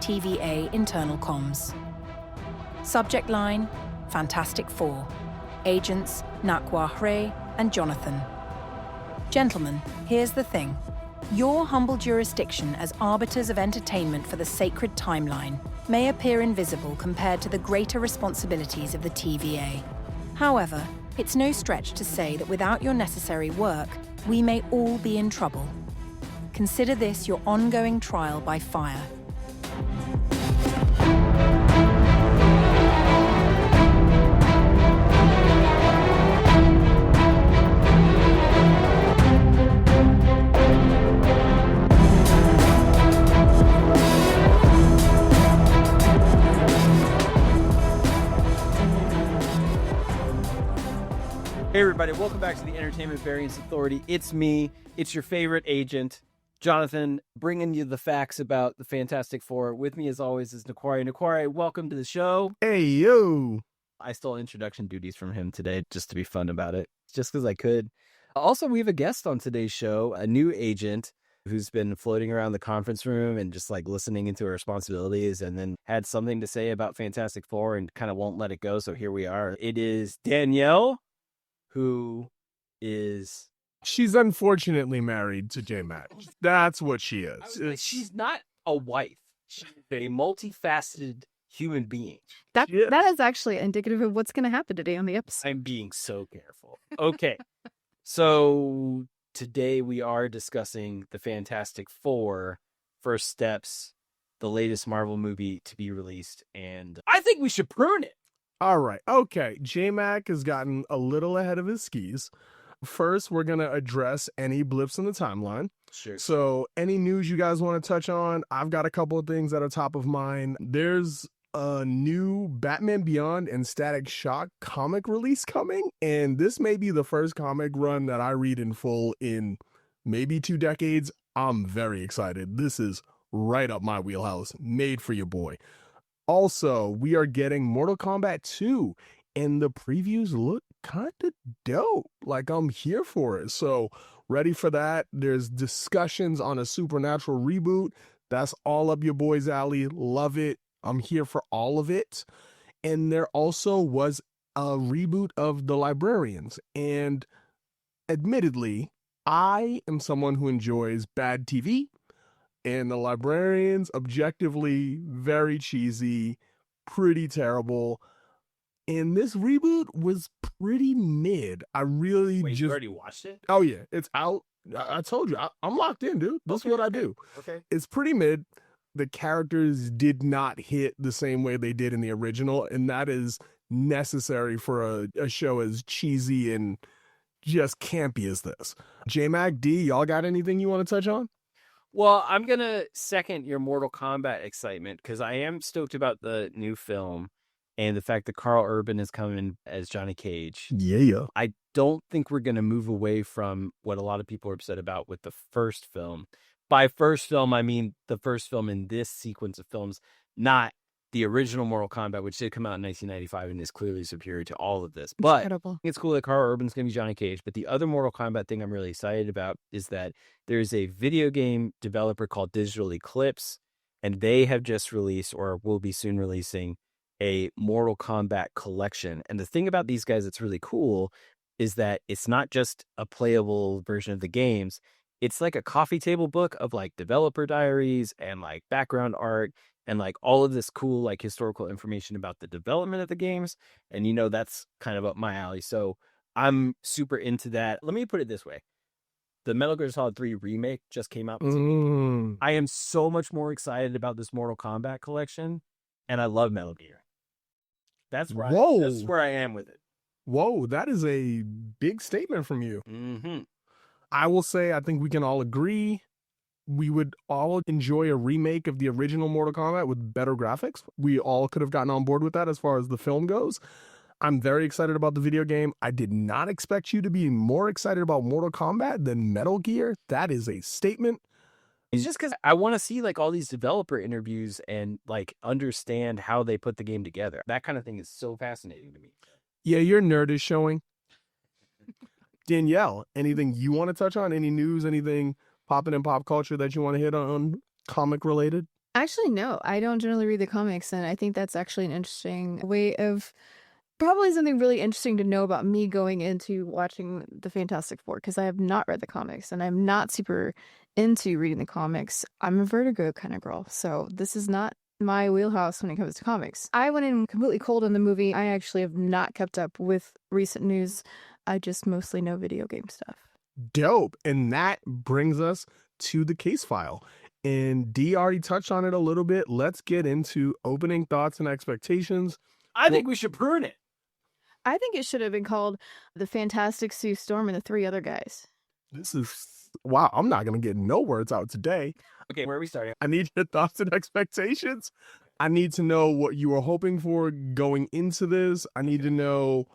TVA internal comms. Subject line, Fantastic Four. Agents Nakware and Jonathan. Gentlemen, here's the thing. Your humble jurisdiction as arbiters of entertainment for the sacred timeline may appear invisible compared to the greater responsibilities of the TVA. However, it's no stretch to say that without your necessary work, we may all be in trouble. Consider this your ongoing trial by fire. Hey everybody, welcome back to the Entertainment Variance Authority. It's me, it's your favorite agent, Jonathan, bringing you the facts about the Fantastic Four. With me as always is Nakware. Nakware, welcome to the show. Hey, yo! I stole introduction duties from him today just to be fun about it, just because I could. Also, we have a guest on today's show, a new agent who's been floating around the conference room and just like listening into her responsibilities and then had something to say about Fantastic Four and kind of won't let it go. So here we are. It is Danielle, who is... She's unfortunately married to J-Mac. That's what she is. She's not a wife. She's a multifaceted human being. That is actually indicative of what's going to happen today on the episode. I'm being so careful. Okay. So today we are discussing the Fantastic Four, First Steps, the latest Marvel movie to be released, and I think we should prune it. All right. Okay. J-Mac has gotten a little ahead of his skis. First, we're going to address any blips in the timeline. Sure. So any news you guys want to touch on, I've got a couple of things that are top of mind. There's a new Batman Beyond and Static Shock comic release coming, and this may be the first comic run that I read in full in maybe 2 decades. I'm very excited. This is right up my wheelhouse, made for your boy. Also, we are getting Mortal Kombat 2, and the previews look kind of dope. Like, I'm here for it. So, ready for that. There's discussions on a Supernatural reboot. That's all up your boy's alley. Love it. I'm here for all of it. And there also was a reboot of The Librarians. And admittedly, I am someone who enjoys bad TV. And The Librarians, objectively, very cheesy, pretty terrible. And this reboot was pretty mid. I really Wait, you already watched it? Oh, yeah. It's out. I told you. I'm locked in, dude. That's what I do. Okay. It's pretty mid. The characters did not hit the same way they did in the original. And that is necessary for a show as cheesy and just campy as this. J-Mac, D, y'all got anything you want to touch on? Well, I'm going to second your Mortal Kombat excitement because I am stoked about the new film and the fact that Carl Urban is coming as Johnny Cage. Yeah. I don't think we're going to move away from what a lot of people are upset about with the first film. By first film, I mean the first film in this sequence of films, not the original Mortal Kombat, which did come out in 1995 and is clearly superior to all of this. But Incredible. it's cool that Carl Urban's going to be Johnny Cage. But the other Mortal Kombat thing I'm really excited about is that there's a video game developer called Digital Eclipse, and they have just released, or will be soon releasing, a Mortal Kombat collection. And the thing about these guys that's really cool is that it's not just a playable version of the games. It's like a coffee table book of like developer diaries and like background art and like all of this cool like historical information about the development of the games. And you know, that's kind of up my alley. So I'm super into that. Let me put it this way. The Metal Gear Solid 3 remake just came out. I am so much more excited about this Mortal Kombat collection, and I love Metal Gear. That's where I am with it. Whoa, that is a big statement from you. Mm-hmm. I will say, I think we can all agree we would all enjoy a remake of the original Mortal Kombat with better graphics. We all could have gotten on board with that as far as the film goes. I'm very excited about the video game. I did not expect you to be more excited about Mortal Kombat than Metal Gear. That is a statement. It's just because I want to see like all these developer interviews and like understand how they put the game together. That kind of thing is so fascinating to me. Yeah, your nerd is showing. Danielle, anything you want to touch on? Any news, anything popping in pop culture that you want to hit on, comic related? Actually, no, I don't generally read the comics, and I think that's actually an interesting way of probably something really interesting to know about me going into watching the Fantastic Four, because I have not read the comics and I'm not super into reading the comics. I'm a Vertigo kind of girl, so this is not my wheelhouse when it comes to comics. I went in completely cold on the movie. I actually have not kept up with recent news. I just mostly know video game stuff. Dope. And that brings us to the case file. And Dee already touched on it a little bit. Let's get into opening thoughts and expectations. I think we should prune it. I think it should have been called The Fantastic Sue Storm and the Three Other Guys. This is, wow, I'm not going to get no words out today. Okay, where are we starting? I need your thoughts and expectations. I need to know what you were hoping for going into this. I need to know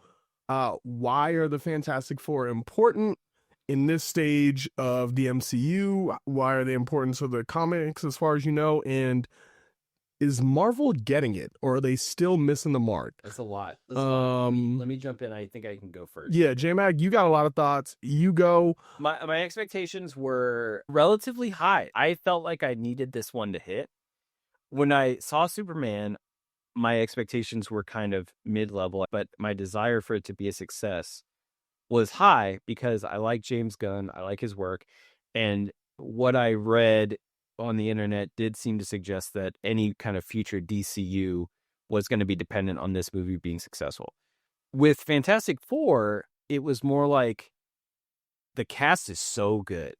why are the Fantastic Four important in this stage of the MCU? Why are they important to the comics as far as you know? And is Marvel getting it, or are they still missing the mark? That's a lot. Let me jump in. I think I can go first. Yeah, J-Mag, you got a lot of thoughts. You go. My expectations were relatively high. I felt like I needed this one to hit. When I saw Superman, my expectations were kind of mid-level, but my desire for it to be a success was high because I like James Gunn. I like his work. And what I read on the internet did seem to suggest that any kind of future DCU was going to be dependent on this movie being successful. With Fantastic Four, it was more like the cast is so good.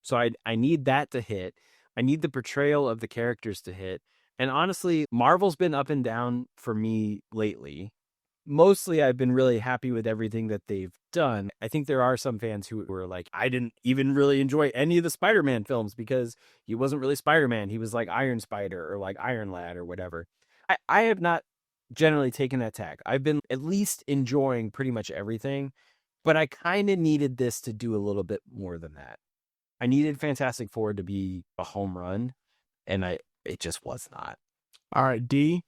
So I need that to hit. I need the portrayal of the characters to hit. And honestly, Marvel's been up and down for me lately. Mostly, I've been really happy with everything that they've done. I think there are some fans who were like, I didn't even really enjoy any of the Spider-Man films because he wasn't really Spider-Man. He was like Iron Spider or like Iron Lad or whatever. I have not generally taken that tack. I've been at least enjoying pretty much everything, but I kind of needed this to do a little bit more than that. I needed Fantastic Four to be a home run, and it just was not. All right, D.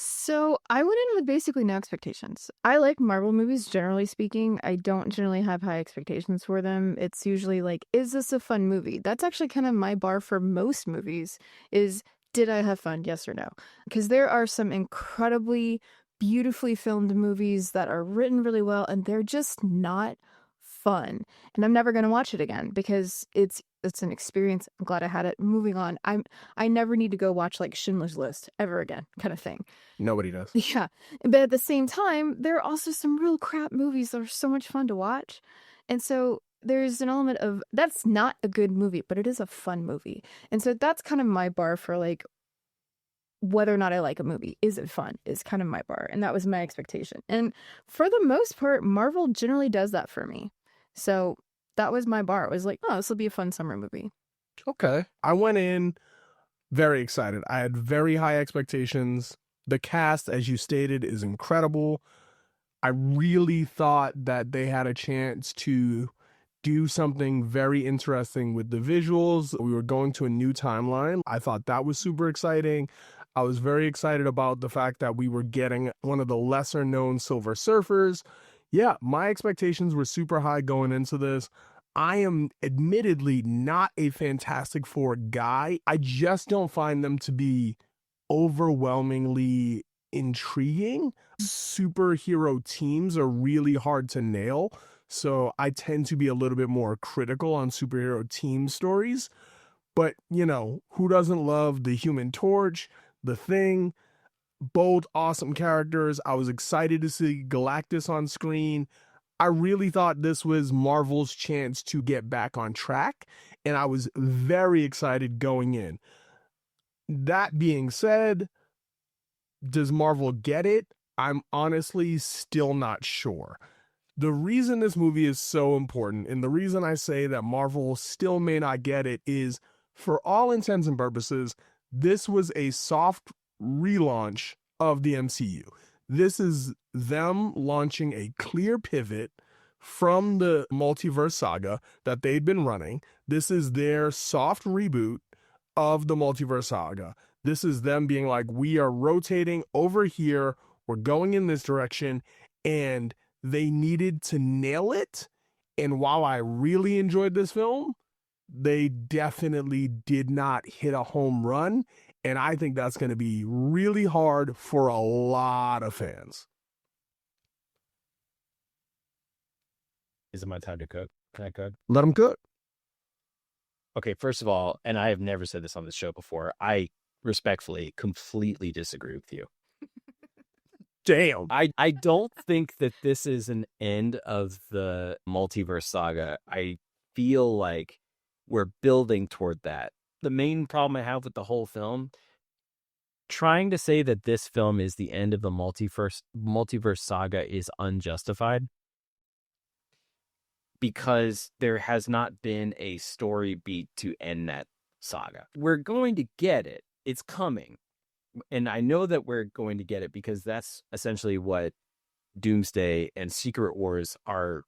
So I went in with basically no expectations. I like Marvel movies, generally speaking. I don't generally have high expectations for them. It's usually like, is this a fun movie? That's actually kind of my bar for most movies is, did I have fun? Yes or no? Because there are some incredibly beautifully filmed movies that are written really well, and they're just not fun. And I'm never going to watch it again because it's an experience. I'm glad I had it. Moving on. I never need to go watch like Schindler's List ever again, kind of thing. Nobody does. Yeah. But at the same time, there are also some real crap movies that are so much fun to watch. And so there's an element of that's not a good movie, but it is a fun movie. And so that's kind of my bar for like whether or not I like a movie. Is it fun? Is kind of my bar. And that was my expectation. And for the most part, Marvel generally does that for me. So that was my bar. It was like, oh, this will be a fun summer movie. Okay. I went in very excited. I had very high expectations. The cast, as you stated, is incredible. I really thought that they had a chance to do something very interesting with the visuals. We were going to a new timeline. I thought that was super exciting. I was very excited about the fact that we were getting one of the lesser known Silver Surfers. Yeah, my expectations were super high going into this. I am admittedly not a Fantastic Four guy. I just don't find them to be overwhelmingly intriguing. Superhero teams are really hard to nail, so I tend to be a little bit more critical on superhero team stories. But, you know, who doesn't love the Human Torch, the Thing? Bold, awesome characters. I was excited to see Galactus on screen. I really thought this was Marvel's chance to get back on track, and I was very excited going in. That being said, does Marvel get it? I'm honestly still not sure. The reason this movie is so important, and the reason I say that Marvel still may not get it, is for all intents and purposes, this was a soft relaunch of the MCU. This is them launching a clear pivot from the multiverse saga that they'd been running. This is their soft reboot of the multiverse saga. This is them being like, we are rotating over here, we're going in this direction, and they needed to nail it. And while I really enjoyed this film, they definitely did not hit a home run. And I think that's going to be really hard for a lot of fans. Is it my time to cook? Can I cook? Let them cook. Okay, first of all, and I have never said this on the show before, I respectfully completely disagree with you. Damn. I don't think that this is an end of the multiverse saga. I feel like we're building toward that. The main problem I have with the whole film, trying to say that this film is the end of the multiverse saga is unjustified, because there has not been a story beat to end that saga. We're going to get it. It's coming. And I know that we're going to get it because that's essentially what Doomsday and Secret Wars are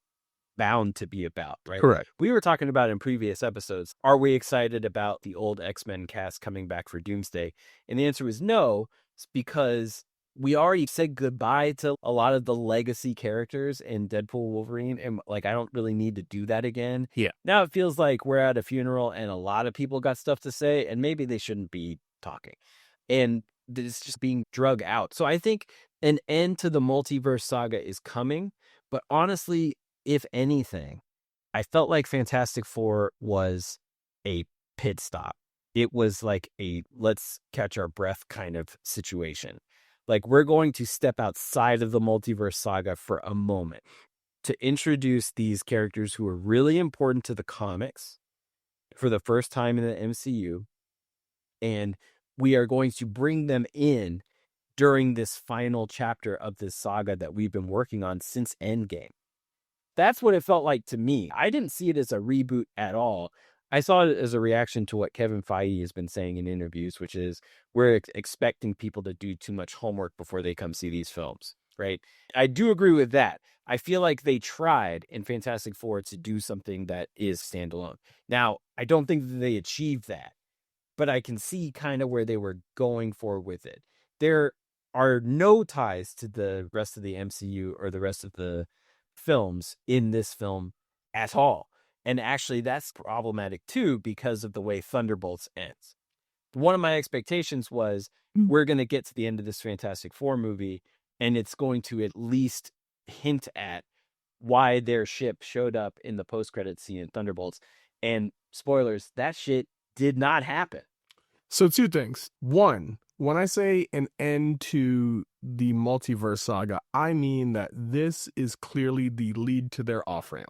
bound to be about, right? Correct. We were talking about in previous episodes, are we excited about the old X-Men cast coming back for Doomsday? And the answer was no, it's because we already said goodbye to a lot of the legacy characters in Deadpool, Wolverine, and like I don't really need to do that again. Yeah. Now it feels like we're at a funeral and a lot of people got stuff to say, and maybe they shouldn't be talking. And it's just being drug out. So I think an end to the multiverse saga is coming. But honestly, if anything, I felt like Fantastic Four was a pit stop. It was like a let's catch our breath kind of situation. Like, we're going to step outside of the multiverse saga for a moment to introduce these characters who are really important to the comics for the first time in the MCU. And we are going to bring them in during this final chapter of this saga that we've been working on since Endgame. That's what it felt like to me. I didn't see it as a reboot at all. I saw it as a reaction to what Kevin Feige has been saying in interviews, which is we're expecting people to do too much homework before they come see these films, right? I do agree with that. I feel like they tried in Fantastic Four to do something that is standalone. Now, I don't think that they achieved that, but I can see kind of where they were going for with it. There are no ties to the rest of the MCU or the rest of the films in this film at all. And actually, that's problematic too because of the way Thunderbolts ends. One of my expectations was we're going to get to the end of this Fantastic Four movie, and it's going to at least hint at why their ship showed up in the post-credit scene in Thunderbolts. And spoilers, that shit did not happen. So 2 things. One, when I say an end to the multiverse saga, I mean that this is clearly the lead to their off-ramp.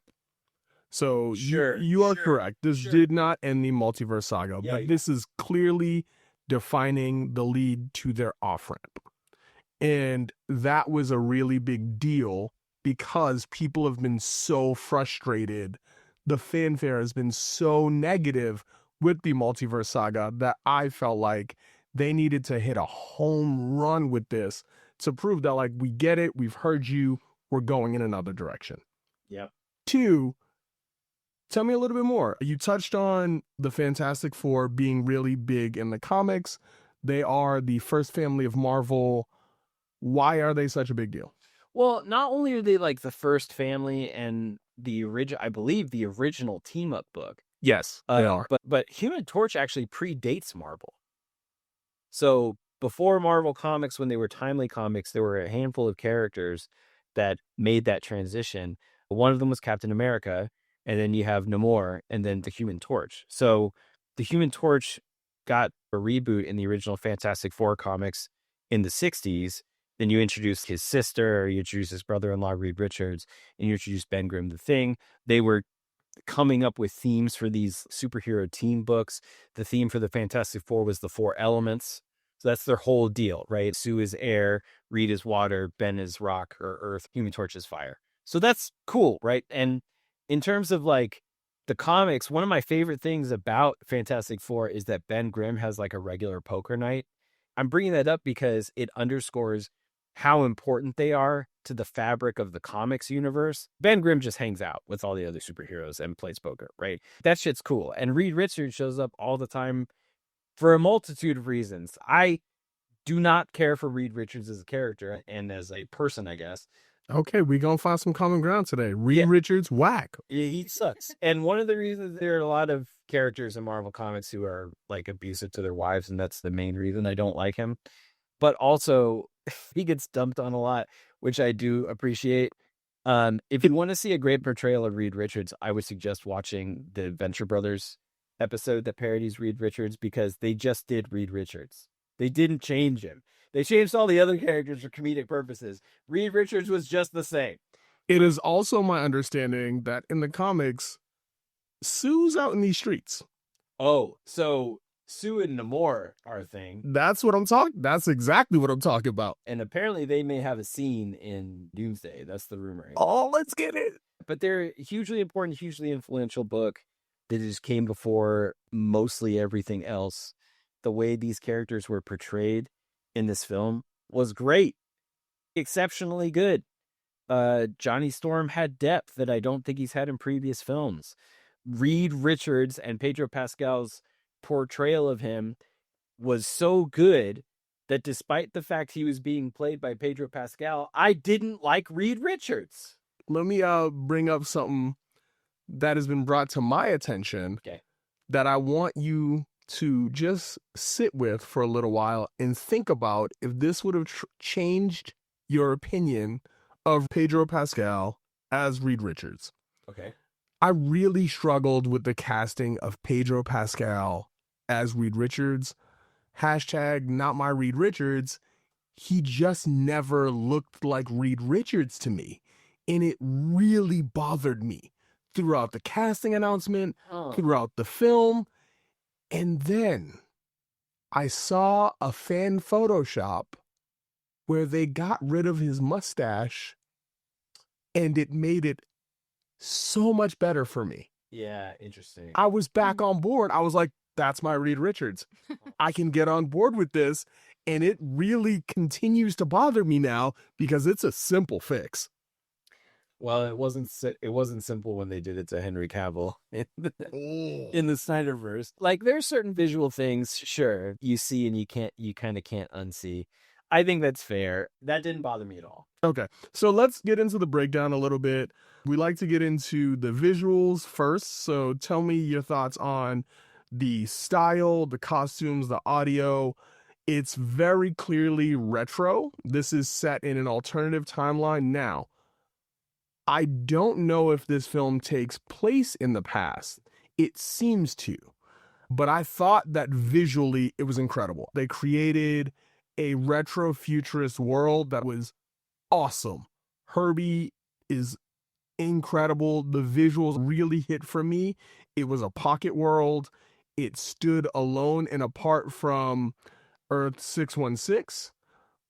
So you are correct. This did not end the multiverse saga, but this is clearly defining the lead to their off-ramp. And that was a really big deal because people have been so frustrated. The fanfare has been so negative with the multiverse saga that I felt like they needed to hit a home run with this to prove that, like, we get it, we've heard you, we're going in another direction. Yep. 2, tell me a little bit more. You touched on the Fantastic Four being really big in the comics. They are the first family of Marvel. Why are they such a big deal? Well, not only are they like the first family and I believe the original team up book. Yes, they are. But Human Torch actually predates Marvel. So before Marvel Comics, when they were Timely Comics, there were a handful of characters that made that transition. One of them was Captain America, and then you have Namor, and then the Human Torch. So the Human Torch got a reboot in the original Fantastic Four comics in the 60s. Then you introduced his sister, you introduced his brother-in-law, Reed Richards, and you introduced Ben Grimm the Thing. They were coming up with themes for these superhero team books. The theme for the Fantastic Four was the 4 elements. So that's their whole deal, right? Sue is air, Reed is water, Ben is rock or earth, Human Torch is fire. So that's cool, right? And in terms of like the comics, one of my favorite things about Fantastic Four is that Ben Grimm has like a regular poker night. I'm bringing that up because it underscores how important they are to the fabric of the comics universe. Ben Grimm just hangs out with all the other superheroes and plays poker, right? That shit's cool. And Reed Richards shows up all the time for a multitude of reasons. I do not care for Reed Richards as a character and as a person, I guess. Okay, we gonna find some common ground today. Reed Yeah. Richards, whack. Yeah, he sucks. And one of the reasons there are a lot of characters in Marvel Comics who are like abusive to their wives, and that's the main reason I don't like him. But also, he gets dumped on a lot, which I do appreciate. If you want to see a great portrayal of Reed Richards, I would suggest watching the Venture Brothers episode that parodies Reed Richards, because they just did Reed Richards. They didn't change him. They changed all the other characters for comedic purposes. Reed Richards was just the same. It is also my understanding that in the comics, Sue's out in these streets. Oh, so Sue and Namor are a thing. That's what I'm talking. That's exactly what I'm talking about. And apparently they may have a scene in Doomsday. That's the rumor. Oh, let's get it. But they're a hugely important, hugely influential book that just came before mostly everything else. The way these characters were portrayed in this film was great. Exceptionally good. Johnny Storm had depth that I don't think he's had in previous films. Reed Richards and Pedro Pascal's portrayal of him was so good that despite the fact he was being played by Pedro Pascal, I didn't like Reed Richards. Let me bring up something that has been brought to my attention. Okay. That I want you to just sit with for a little while and think about if this would have changed your opinion of Pedro Pascal as Reed Richards. Okay. I really struggled with the casting of Pedro Pascal as Reed Richards. Hashtag not my Reed Richards. He just never looked like Reed Richards to me. And it really bothered me throughout the casting announcement, throughout the film. And then I saw a fan Photoshop where they got rid of his mustache and it made it so much better for me. Yeah, interesting. I was back on board. I was like, that's my Reed Richards. I can get on board with this. And it really continues to bother me now because it's a simple fix. Well, it wasn't simple when they did it to Henry Cavill in the Snyderverse. Like, there's certain visual things, sure, you see and you kind of can't unsee. I think that's fair. That didn't bother me at all. Okay, so let's get into the breakdown a little bit. We like to get into the visuals first. So tell me your thoughts on the style, the costumes, the audio. It's very clearly retro. This is set in an alternative timeline now. I don't know if this film takes place in the past. It seems to. But I thought that visually it was incredible. They created a retro futurist world that was awesome. Herbie is incredible. The visuals really hit for me. It was a pocket world. It stood alone and apart from Earth 616.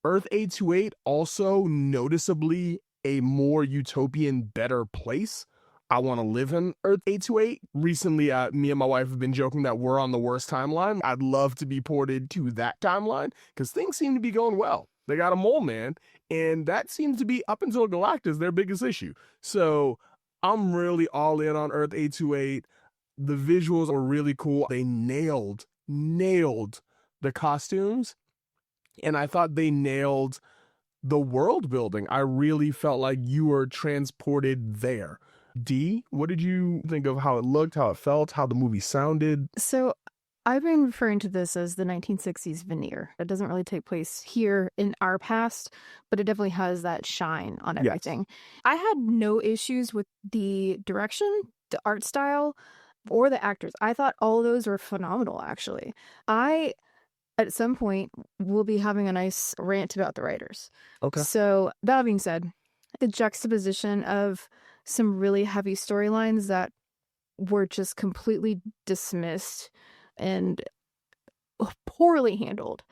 Earth 828 also noticeably a more utopian, better place. I want to live in Earth 828. Recently, me and my wife have been joking that we're on the worst timeline. I'd love to be ported to that timeline because things seem to be going well. They got a mole man, and that seems to be, up until Galactus, their biggest issue. So I'm really all in on Earth 828. The visuals are really cool. They nailed the costumes, and I thought they nailed the world building. I really felt like you were transported there. D, what did you think of how it looked, how it felt, how the movie sounded? So I've been referring to this as the 1960s veneer. It doesn't really take place here in our past, but it definitely has that shine on everything. Yes. I had no issues with the direction, the art style, or the actors. I thought all of those were phenomenal, actually. At some point, we'll be having a nice rant about the writers. Okay. So that being said, the juxtaposition of some really heavy storylines that were just completely dismissed and poorly handled,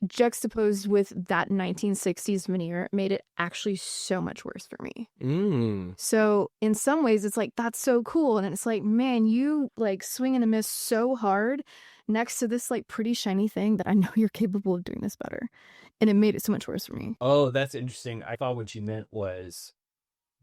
juxtaposed with that 1960s veneer, made it actually so much worse for me. So in some ways, it's like, that's so cool. And it's like, man, you like swing and a miss so hard next to this like pretty shiny thing that I know you're capable of doing this better. And it made it so much worse for me. Oh, that's interesting. I thought what you meant was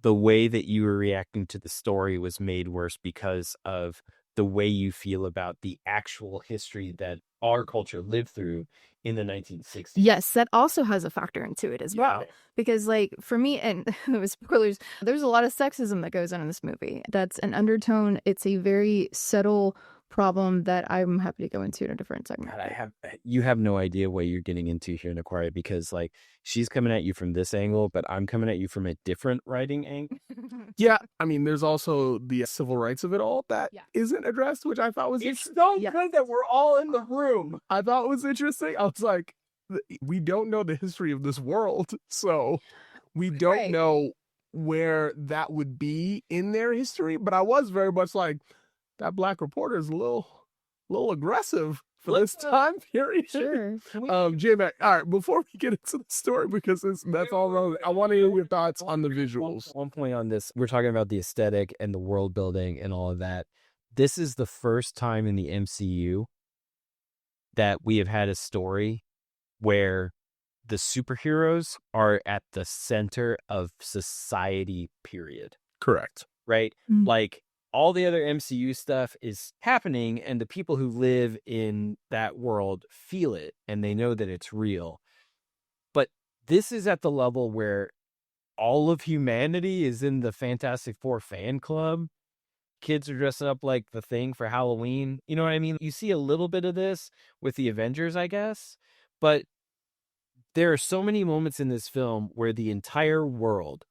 the way that you were reacting to the story was made worse because of the way you feel about the actual history that our culture lived through in the 1960s. Yes, that also has a factor into it as well. Because, like, for me, and spoilers, there's a lot of sexism that goes on in this movie. That's an undertone. It's a very subtle problem that I'm happy to go into in a different segment. God, you have no idea what you're getting into here, Nakware, because like she's coming at you from this angle, but I'm coming at you from a different writing angle. Yeah, I mean, there's also the civil rights of it all that isn't addressed, which I thought was so good that we're all in the room. I thought it was interesting. I was like, we don't know the history of this world, so we don't know where that would be in their history. But I was very much like, that black reporter is a little aggressive for this time period. Sure. J-Mac, all right, before we get into the story, because that's all relevant, I want to hear your thoughts on the visuals. One point on this, we're talking about the aesthetic and the world building and all of that. This is the first time in the MCU that we have had a story where the superheroes are at the center of society, period. Correct. Right? Mm. Like, all the other MCU stuff is happening, and the people who live in that world feel it, and they know that it's real. But this is at the level where all of humanity is in the Fantastic Four fan club. Kids are dressing up like the Thing for Halloween. You know what I mean? You see a little bit of this with the Avengers, I guess. But there are so many moments in this film where the entire world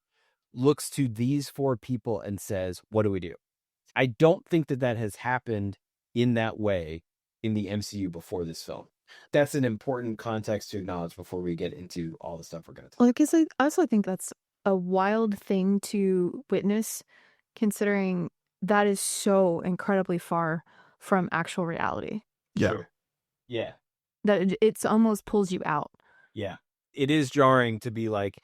looks to these four people and says, what do we do? I don't think that has happened in that way in the MCU before this film. That's an important context to acknowledge before we get into all the stuff we're going to talk about. Well, because I also think that's a wild thing to witness, considering that is so incredibly far from actual reality. Yeah. Sure. Yeah. That it's almost pulls you out. Yeah. It is jarring to be like,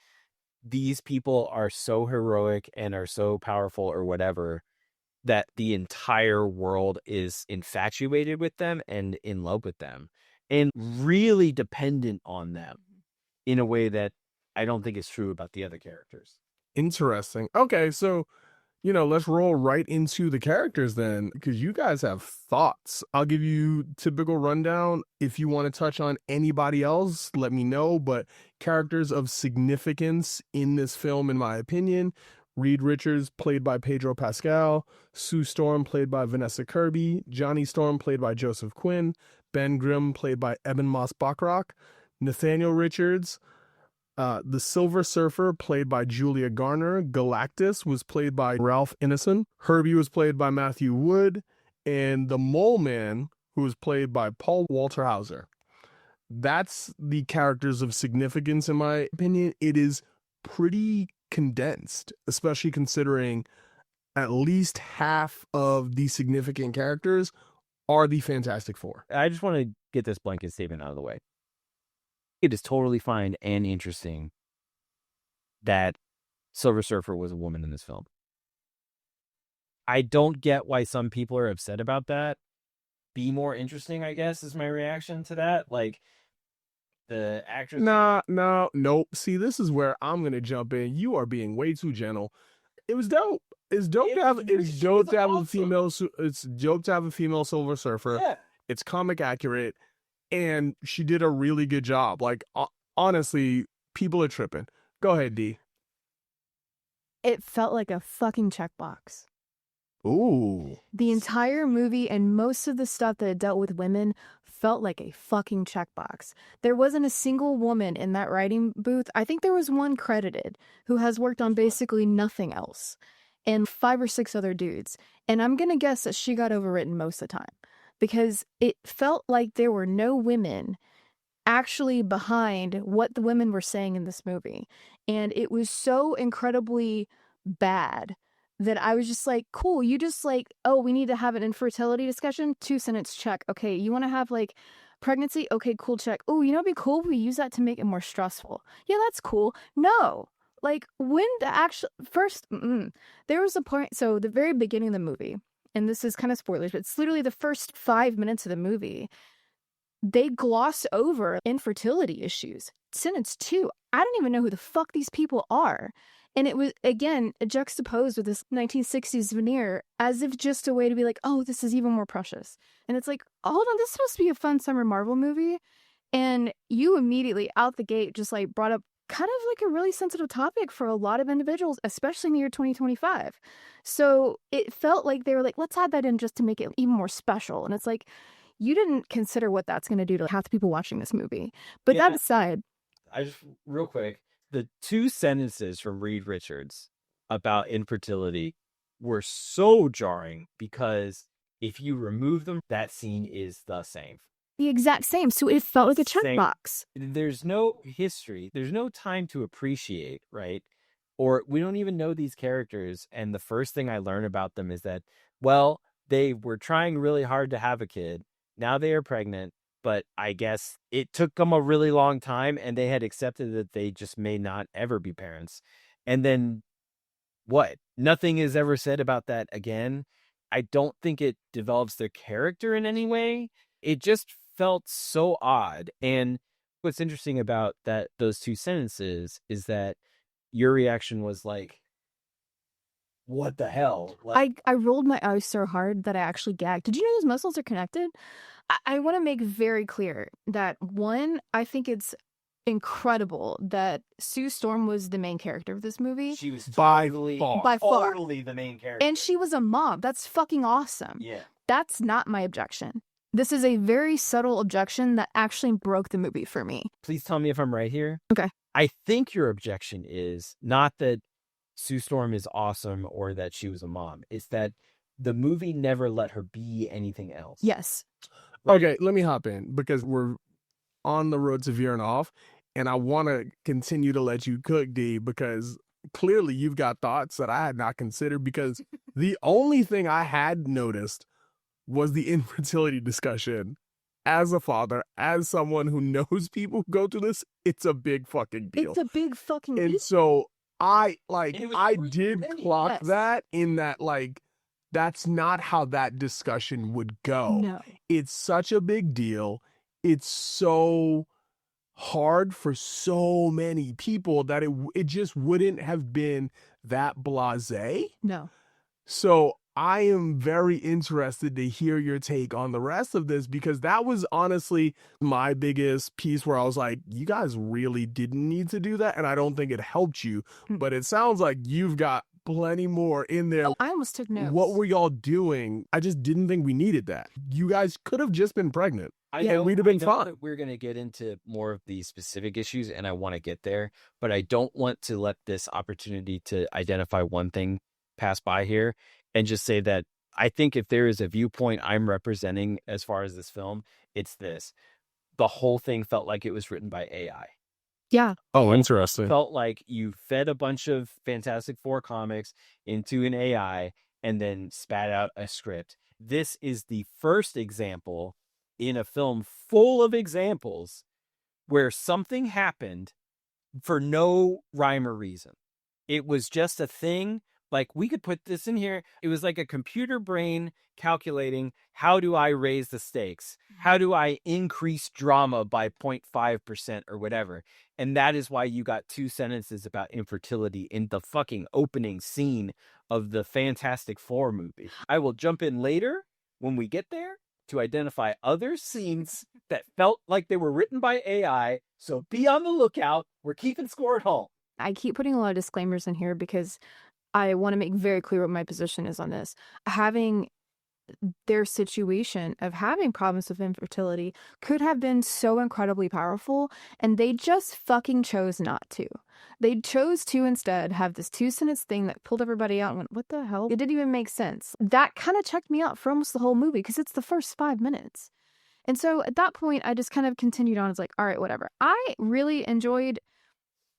these people are so heroic and are so powerful or whatever, that the entire world is infatuated with them and in love with them and really dependent on them in a way that I don't think is true about the other characters. Interesting. Okay, so, let's roll right into the characters then, because you guys have thoughts. I'll give you typical rundown. If you want to touch on anybody else, let me know. But characters of significance in this film, in my opinion: Reed Richards, played by Pedro Pascal; Sue Storm, played by Vanessa Kirby; Johnny Storm, played by Joseph Quinn; Ben Grimm, played by Eben Moss Bachrach; Nathaniel Richards, the Silver Surfer, played by Julia Garner; Galactus was played by Ralph Ineson; Herbie was played by Matthew Wood; and the Mole Man, who was played by Paul Walter Hauser. That's the characters of significance, in my opinion. It is pretty condensed, especially considering at least half of the significant characters are the Fantastic Four. I just want to get this blanket statement out of the way. It is totally fine and interesting that Silver Surfer was a woman in this film. I don't get why some people are upset about that. Be more interesting, I guess, is my reaction to that. Like, the actress. Nope. See, this is where I'm gonna jump in. You are being way too gentle. It was dope. It's dope to have a female. It's dope to have a female Silver Surfer. Yeah. It's comic accurate, and she did a really good job. Like, honestly, people are tripping. Go ahead, D. It felt like a fucking checkbox. Ooh. The entire movie and most of the stuff that it dealt with women felt like a fucking checkbox. There wasn't a single woman in that writing booth. I think there was one credited who has worked on basically nothing else, and 5 or 6 other dudes. And I'm going to guess that she got overwritten most of the time, because it felt like there were no women actually behind what the women were saying in this movie. And it was so incredibly bad that I was just like, cool, you just like, oh, we need to have an infertility discussion, 2-sentence check. Okay, you want to have like pregnancy? Okay, cool, check. Oh, it'd be cool if we use that to make it more stressful. Yeah, that's cool. No, like when the actual first, there was a point, so the very beginning of the movie, and this is kind of spoilers, but it's literally the first 5 minutes of the movie, they gloss over infertility issues. Sentence 2, I don't even know who the fuck these people are. And it was, again, juxtaposed with this 1960s veneer as if just a way to be like, oh, this is even more precious. And it's like, hold on, this is supposed to be a fun summer Marvel movie. And you immediately out the gate just like brought up kind of like a really sensitive topic for a lot of individuals, especially in the year 2025. So it felt like they were like, let's add that in just to make it even more special. And it's like, you didn't consider what that's going to do to half the people watching this movie. But that aside, I just, real quick, the 2 sentences from Reed Richards about infertility were so jarring because if you remove them, that scene is the same. The exact same. So it felt like a checkbox. There's no history. There's no time to appreciate, right? Or we don't even know these characters. And the first thing I learn about them is that, well, they were trying really hard to have a kid. Now they are pregnant. But I guess it took them a really long time and they had accepted that they just may not ever be parents. And then what? Nothing is ever said about that again. I don't think it develops their character in any way. It just felt so odd. And what's interesting about those 2 sentences is that your reaction was like, what the hell? I rolled my eyes so hard that I actually gagged. Did you know those muscles are connected? I want to make very clear that, one, I think it's incredible that Sue Storm was the main character of this movie. She was By by far. totally the main character. And she was a mom. That's fucking awesome. Yeah. That's not my objection. This is a very subtle objection that actually broke the movie for me. Please tell me if I'm right here. Okay. I think your objection is not that Sue Storm is awesome or that she was a mom. It's that the movie never let her be anything else. Yes. Okay, let me hop in because we're on the road to veering off, and I want to continue to let you cook, D, because clearly you've got thoughts that I had not considered, because the only thing I had noticed was the infertility discussion. As a father, as someone who knows people who go through this, it's a big fucking deal. It's a big fucking deal. And so I really did funny. clock Yes. that in that, like, that's not how that discussion would go. No. It's such a big deal. It's so hard for so many people that it just wouldn't have been that blasé. No. So I am very interested to hear your take on the rest of this, because that was honestly my biggest piece where I was like, you guys really didn't need to do that. And I don't think it helped you, but it sounds like you've got plenty more in there. Oh, I almost took notes. What were y'all doing? I just didn't think we needed that. You guys could have just been pregnant. We'd have been fine. That we're going to get into more of the specific issues, and I want to get there, but I don't want to let this opportunity to identify one thing pass by here and just say that I think if there is a viewpoint I'm representing as far as this film, it's this. The whole thing felt like it was written by AI. Yeah. Oh, interesting. Felt like you fed a bunch of Fantastic Four comics into an AI and then spat out a script. This is the first example in a film full of examples where something happened for no rhyme or reason. It was just a thing. Like, we could put this in here. It was like a computer brain calculating, how do I raise the stakes? How do I increase drama by 0.5% or whatever? And that is why you got 2 sentences about infertility in the fucking opening scene of the Fantastic Four movie. I will jump in later when we get there to identify other scenes that felt like they were written by AI. So be on the lookout. We're keeping score at home. I keep putting a lot of disclaimers in here because I want to make very clear what my position is on this. Having their situation of having problems with infertility could have been so incredibly powerful, and they just fucking chose not to. They chose to instead have this 2-sentence thing that pulled everybody out and went, what the hell? It didn't even make sense. That kind of checked me out for almost the whole movie because it's the first 5 minutes. And so at that point, I just kind of continued on. It's like, all right, whatever. I really enjoyed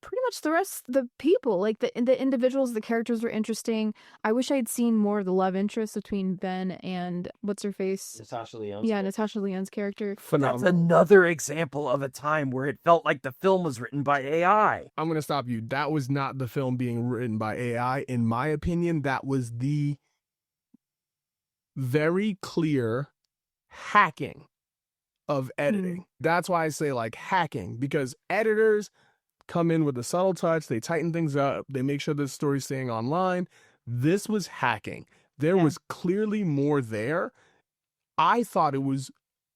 pretty much the rest of the people, like the individuals, the characters were interesting. I wish I'd seen more of the love interest between Ben and what's her face? Natasha Lyonne. Yeah, Natasha Lyonne's character. Phenomenal. That's another example of a time where it felt like the film was written by AI. I'm going to stop you. That was not the film being written by AI. In my opinion, that was the very clear hacking of editing. That's why I say like hacking, because editors come in with a subtle touch. They tighten things up. They make sure the story's staying online. This was hacking. There was clearly more there. I thought it was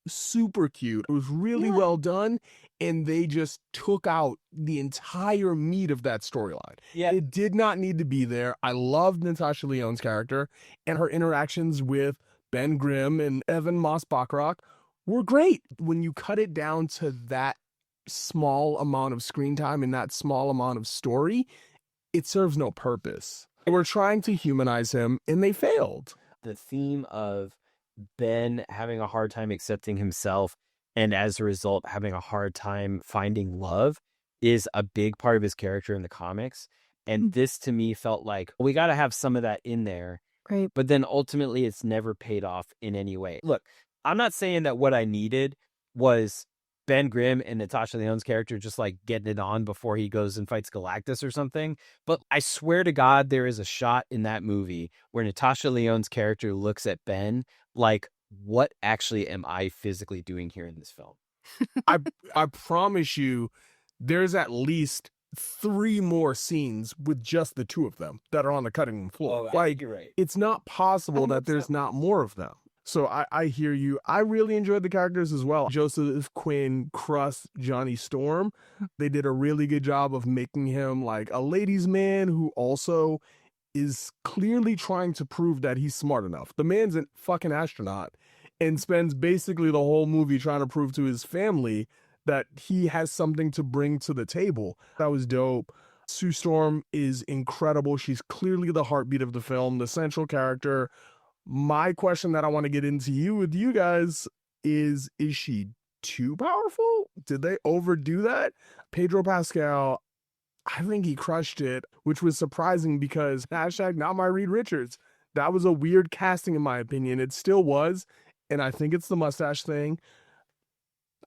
super cute. It was really well done. And they just took out the entire meat of that storyline. Yeah. It did not need to be there. I loved Natasha Lyonne's character, and her interactions with Ben Grimm and Evan Moss-Bachrach were great. When you cut it down to that small amount of screen time and that small amount of story, it serves no purpose. They were trying to humanize him, and they failed. The theme of Ben having a hard time accepting himself and as a result having a hard time finding love is a big part of his character in the comics. And this to me felt like we got to have some of that in there. Right. But then ultimately it's never paid off in any way. Look, I'm not saying that what I needed was Ben Grimm and Natasha Lyonne's character just like getting it on before he goes and fights Galactus or something. But I swear to God, there is a shot in that movie where Natasha Lyonne's character looks at Ben like, what actually am I physically doing here in this film? I promise you, there's at least 3 more scenes with just the 2 of them that are on the cutting room floor. You're right. It's not possible that there's not more of them. So I hear you. I really enjoyed the characters as well. Joseph Quinn, Crust, Johnny Storm. They did a really good job of making him like a ladies' man who also is clearly trying to prove that he's smart enough. The man's a fucking astronaut and spends basically the whole movie trying to prove to his family that he has something to bring to the table. That was dope. Sue Storm is incredible. She's clearly the heartbeat of the film, the central character. My question that I want to get into with you guys is she too powerful? Did they overdo that? Pedro Pascal, I think he crushed it, which was surprising because hashtag not my Reed Richards. That was a weird casting in my opinion. It still was. And I think it's the mustache thing.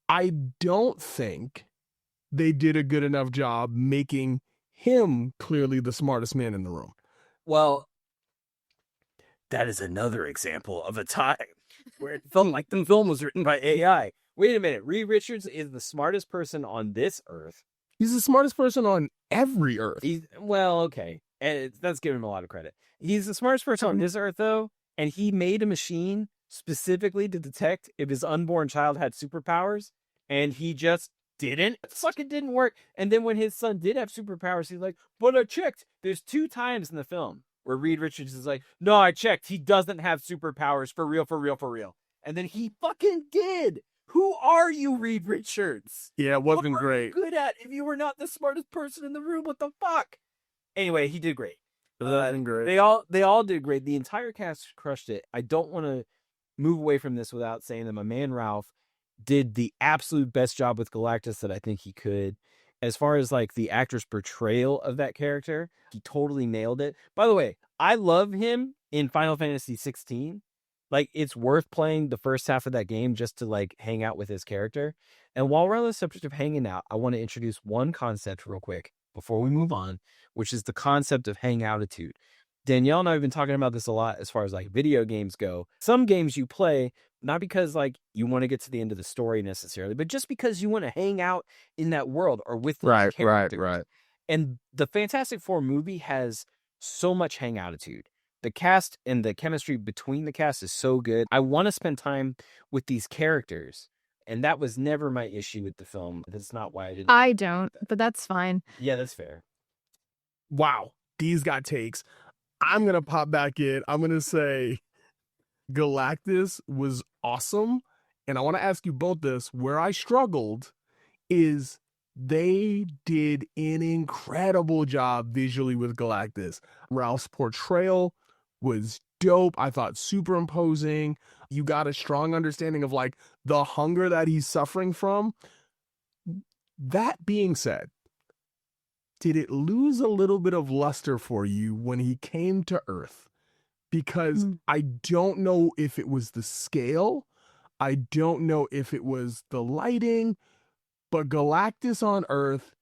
I don't think they did a good enough job making him clearly the smartest man in the room. Well, that is another example of a time where it felt like the film was written by AI. Wait a minute. Reed Richards is the smartest person on this earth. He's the smartest person on every earth. Okay. And that's giving him a lot of credit. He's the smartest person on this earth, though. And he made a machine specifically to detect if his unborn child had superpowers. And he just didn't. It fucking didn't work. And then when his son did have superpowers, he's like, but I checked. There's 2 times in the film where Reed Richards is like, no, I checked. He doesn't have superpowers for real, for real, for real. And then he fucking did. Who are you, Reed Richards? Yeah, it wasn't great. What are you good at if you were not the smartest person in the room? What the fuck? Anyway, he did great. They all did great. The entire cast crushed it. I don't want to move away from this without saying that my man Ralph did the absolute best job with Galactus that I think he could. As far as like the actor's portrayal of that character, he totally nailed it. By the way, I love him in Final Fantasy 16. Like, it's worth playing the first half of that game just to like hang out with his character. And while we're on the subject of hanging out, I want to introduce one concept real quick before we move on, which is the concept of hang-outitude. Danielle and I have been talking about this a lot as far as like video games go. Some games you play, not because like you want to get to the end of the story necessarily, but just because you want to hang out in that world or with the characters. Right. And the Fantastic Four movie has so much hang-outitude. The cast and the chemistry between the cast is so good. I want to spend time with these characters. And that was never my issue with the film. That's not why I didn't. I don't, but that's fine. Yeah, that's fair. Wow. These got takes. I'm going to pop back in. I'm going to say Galactus was awesome. And I want to ask you both this. Where I struggled is they did an incredible job visually with Galactus. Ralph's portrayal was dope. I thought superimposing. You got a strong understanding of like the hunger that he's suffering from. That being said, did it lose a little bit of luster for you when he came to Earth? Because I don't know if it was the scale. I don't know if it was the lighting, but Galactus on Earth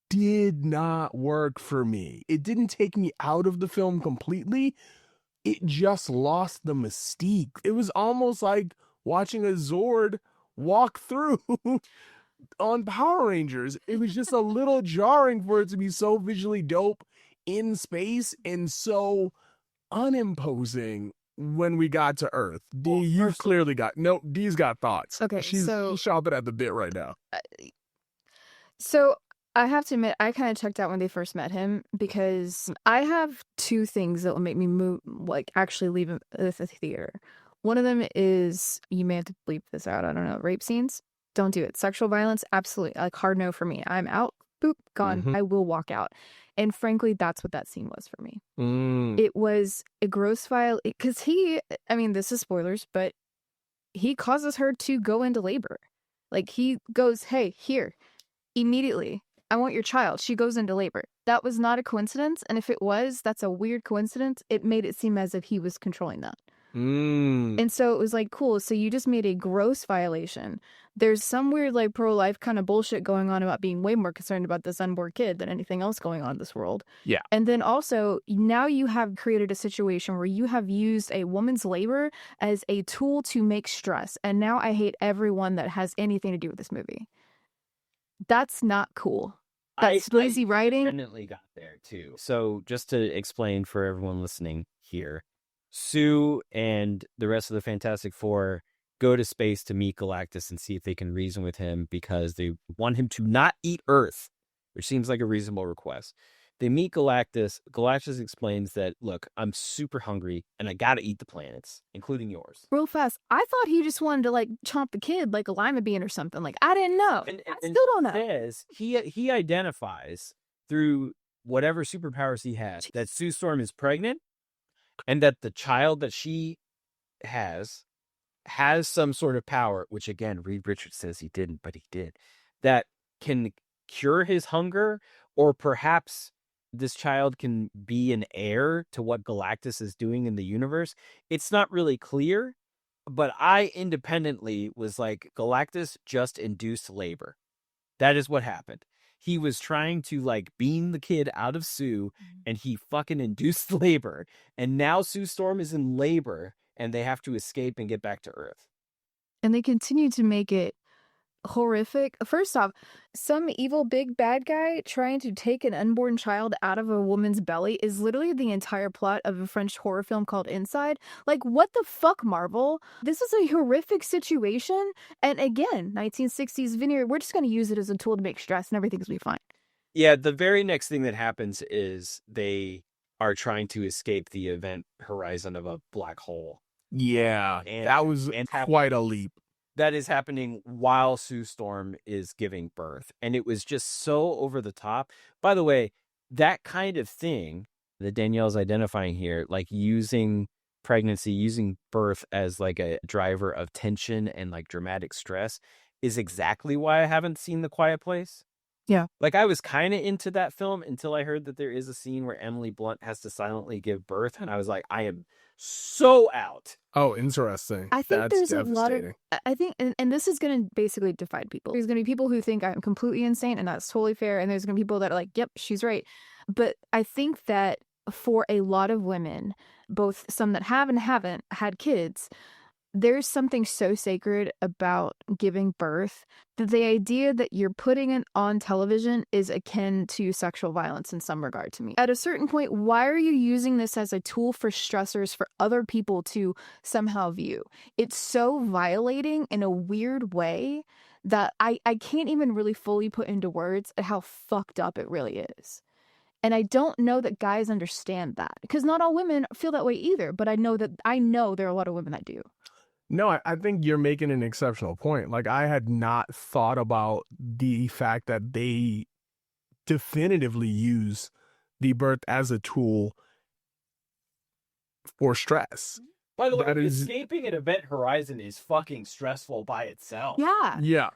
did not work for me. It didn't take me out of the film completely. It just lost the mystique. It was almost like watching a Zord walk through. on Power Rangers. It was just a little jarring for it to be so visually dope in space and so unimposing when we got to Earth. D, you've clearly got D's got thoughts. Okay, she's so chomping at the bit right now. So I have to admit, I kind of checked out when they first met him because I have two things that will make me move, like actually leave the theater. One of them is, you may have to bleep this out, I don't know, rape scenes. Don't do it. Sexual violence, absolutely, like hard no for me. I'm out, boop, gone. I will walk out. And frankly, that's what that scene was for me. It was a gross violation because this is spoilers, but he causes her to go into labor. Like he goes, hey, here. Immediately, I want your child. She goes into labor. That was not a coincidence. And if it was, that's a weird coincidence. It made it seem as if he was controlling that. And so it was like, cool. So you just made a gross violation. There's some weird like pro-life kind of bullshit going on about being way more concerned about this unborn kid than anything else going on in this world. Yeah. And then also now you have created a situation where you have used a woman's labor as a tool to make stress. And now I hate everyone that has anything to do with this movie. That's not cool. That's lazy writing. Definitely got there too. So just to explain for everyone listening here, Sue and the rest of the Fantastic Four go to space to meet Galactus and see if they can reason with him because they want him to not eat Earth, which seems like a reasonable request. They meet Galactus. Galactus explains that, look, I'm super hungry and I gotta eat the planets, including yours. Real fast. I thought he just wanted to like chomp the kid like a lima bean or something. Like, I didn't know. I still don't know. Says, he identifies through whatever superpowers he has that Sue Storm is pregnant and that the child that she has some sort of power, which again, Reed Richards says he didn't, but he did, that can cure his hunger, or perhaps this child can be an heir to what Galactus is doing in the universe. It's not really clear, but I independently was like, Galactus just induced labor. That is what happened. He was trying to like beam the kid out of Sue and he fucking induced labor. And now Sue Storm is in labor and they have to escape and get back to Earth. And they continue to make it horrific. First off, some evil big bad guy trying to take an unborn child out of a woman's belly is literally the entire plot of a French horror film called Inside. Like, what the fuck, Marvel? This is a horrific situation. And again, 1960s veneer, we're just going to use it as a tool to make stress and everything's going to be fine. Yeah, the very next thing that happens is they are trying to escape the event horizon of a black hole. Yeah, that was quite a leap. That is happening while Sue Storm is giving birth. And it was just so over the top. By the way, that kind of thing that Danielle's identifying here, like using pregnancy, using birth as like a driver of tension and like dramatic stress, is exactly why I haven't seen The Quiet Place. Yeah. Like I was kind of into that film until I heard that there is a scene where Emily Blunt has to silently give birth. And I was like, I am so out. Oh, interesting. I think there's a lot of, I think, and this is going to basically divide people. There's going to be people who think I'm completely insane and that's totally fair. And there's going to be people that are like, yep, she's right. But I think that for a lot of women, both some that have and haven't had kids, there's something so sacred about giving birth that the idea that you're putting it on television is akin to sexual violence in some regard to me. At a certain point, why are you using this as a tool for stressors for other people to somehow view? It's so violating in a weird way that I can't even really fully put into words at how fucked up it really is. And I don't know that guys understand that because not all women feel that way either. But I know there are a lot of women that do. No, I think you're making an exceptional point. Like, I had not thought about the fact that they definitively use the birth as a tool for stress. By the way, escaping an event horizon is fucking stressful by itself. Yeah. Yeah.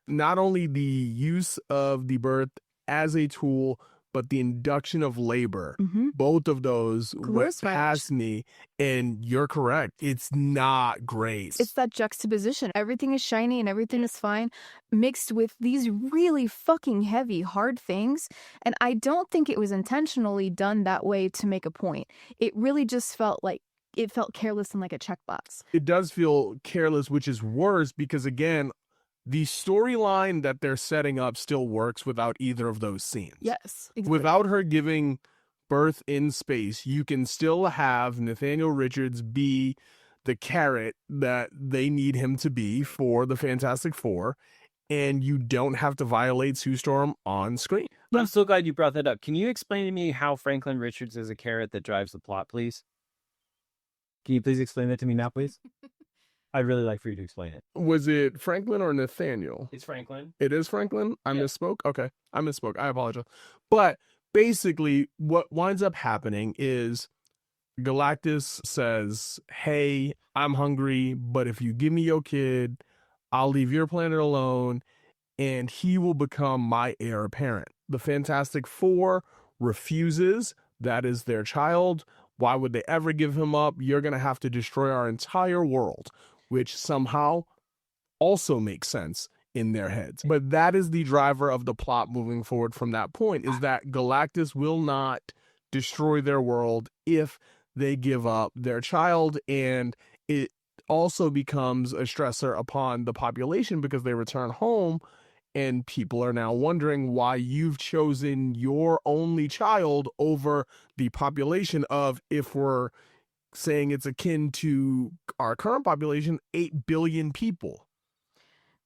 Not only the use of the birth as a tool, but the induction of labor, both of those went past me, and you're correct. It's not great. It's that juxtaposition. Everything is shiny and everything is fine, mixed with these really fucking heavy, hard things. And I don't think it was intentionally done that way to make a point. It really just felt like it felt careless and like a checkbox. It does feel careless, which is worse because, again, the storyline that they're setting up still works without either of those scenes. Yes. Exactly. Without her giving birth in space, you can still have Nathaniel Richards be the carrot that they need him to be for the Fantastic Four, and you don't have to violate Sue Storm on screen. I'm so glad you brought that up. Can you explain to me how Franklin Richards is a carrot that drives the plot, please? Can you please explain that to me now, please? I'd really like for you to explain it. Was it Franklin or Nathaniel? It's Franklin. It is Franklin? I Yeah. misspoke? Okay, I misspoke. I apologize. But basically, what winds up happening is Galactus says, hey, I'm hungry, but if you give me your kid, I'll leave your planet alone, and he will become my heir apparent. The Fantastic Four refuses. That is their child. Why would they ever give him up? You're going to have to destroy our entire world, which somehow also makes sense in their heads. But that is the driver of the plot moving forward from that point, is that Galactus will not destroy their world if they give up their child, and it also becomes a stressor upon the population because they return home and people are now wondering why you've chosen your only child over the population of, if we're saying it's akin to our current population, 8 billion people.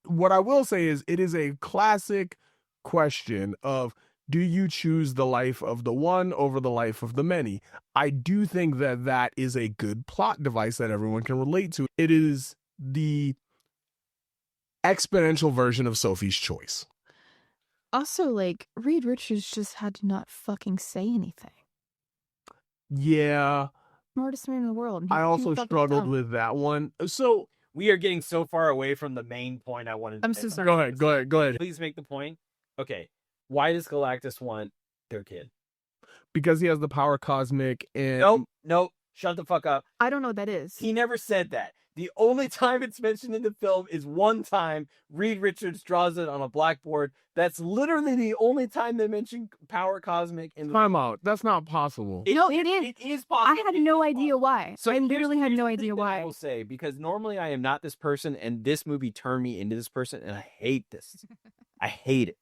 What I will say is it is a classic question of, do you choose the life of the one over the life of the many? I do think that that is a good plot device that everyone can relate to. It is the exponential version of Sophie's Choice. Also, like, Reed Richards just had to not fucking say anything. Yeah. Smartest man in the world. I also struggled with that one. So we are getting so far away from the main point I wanted to I'm make. so sorry. Go ahead. Please make the point. Okay. Why does Galactus want their kid? Because he has the power cosmic and... Nope. Shut the fuck up. I don't know what that is. He never said that. The only time it's mentioned in the film is one time Reed Richards draws it on a blackboard. That's literally the only time they mention power cosmic in the Time out. That's not possible. No, it is. It is possible. I had no idea why. So I literally had here's no the idea thing that I why. will say, because normally I am not this person, and this movie turned me into this person, and I hate this. I hate it.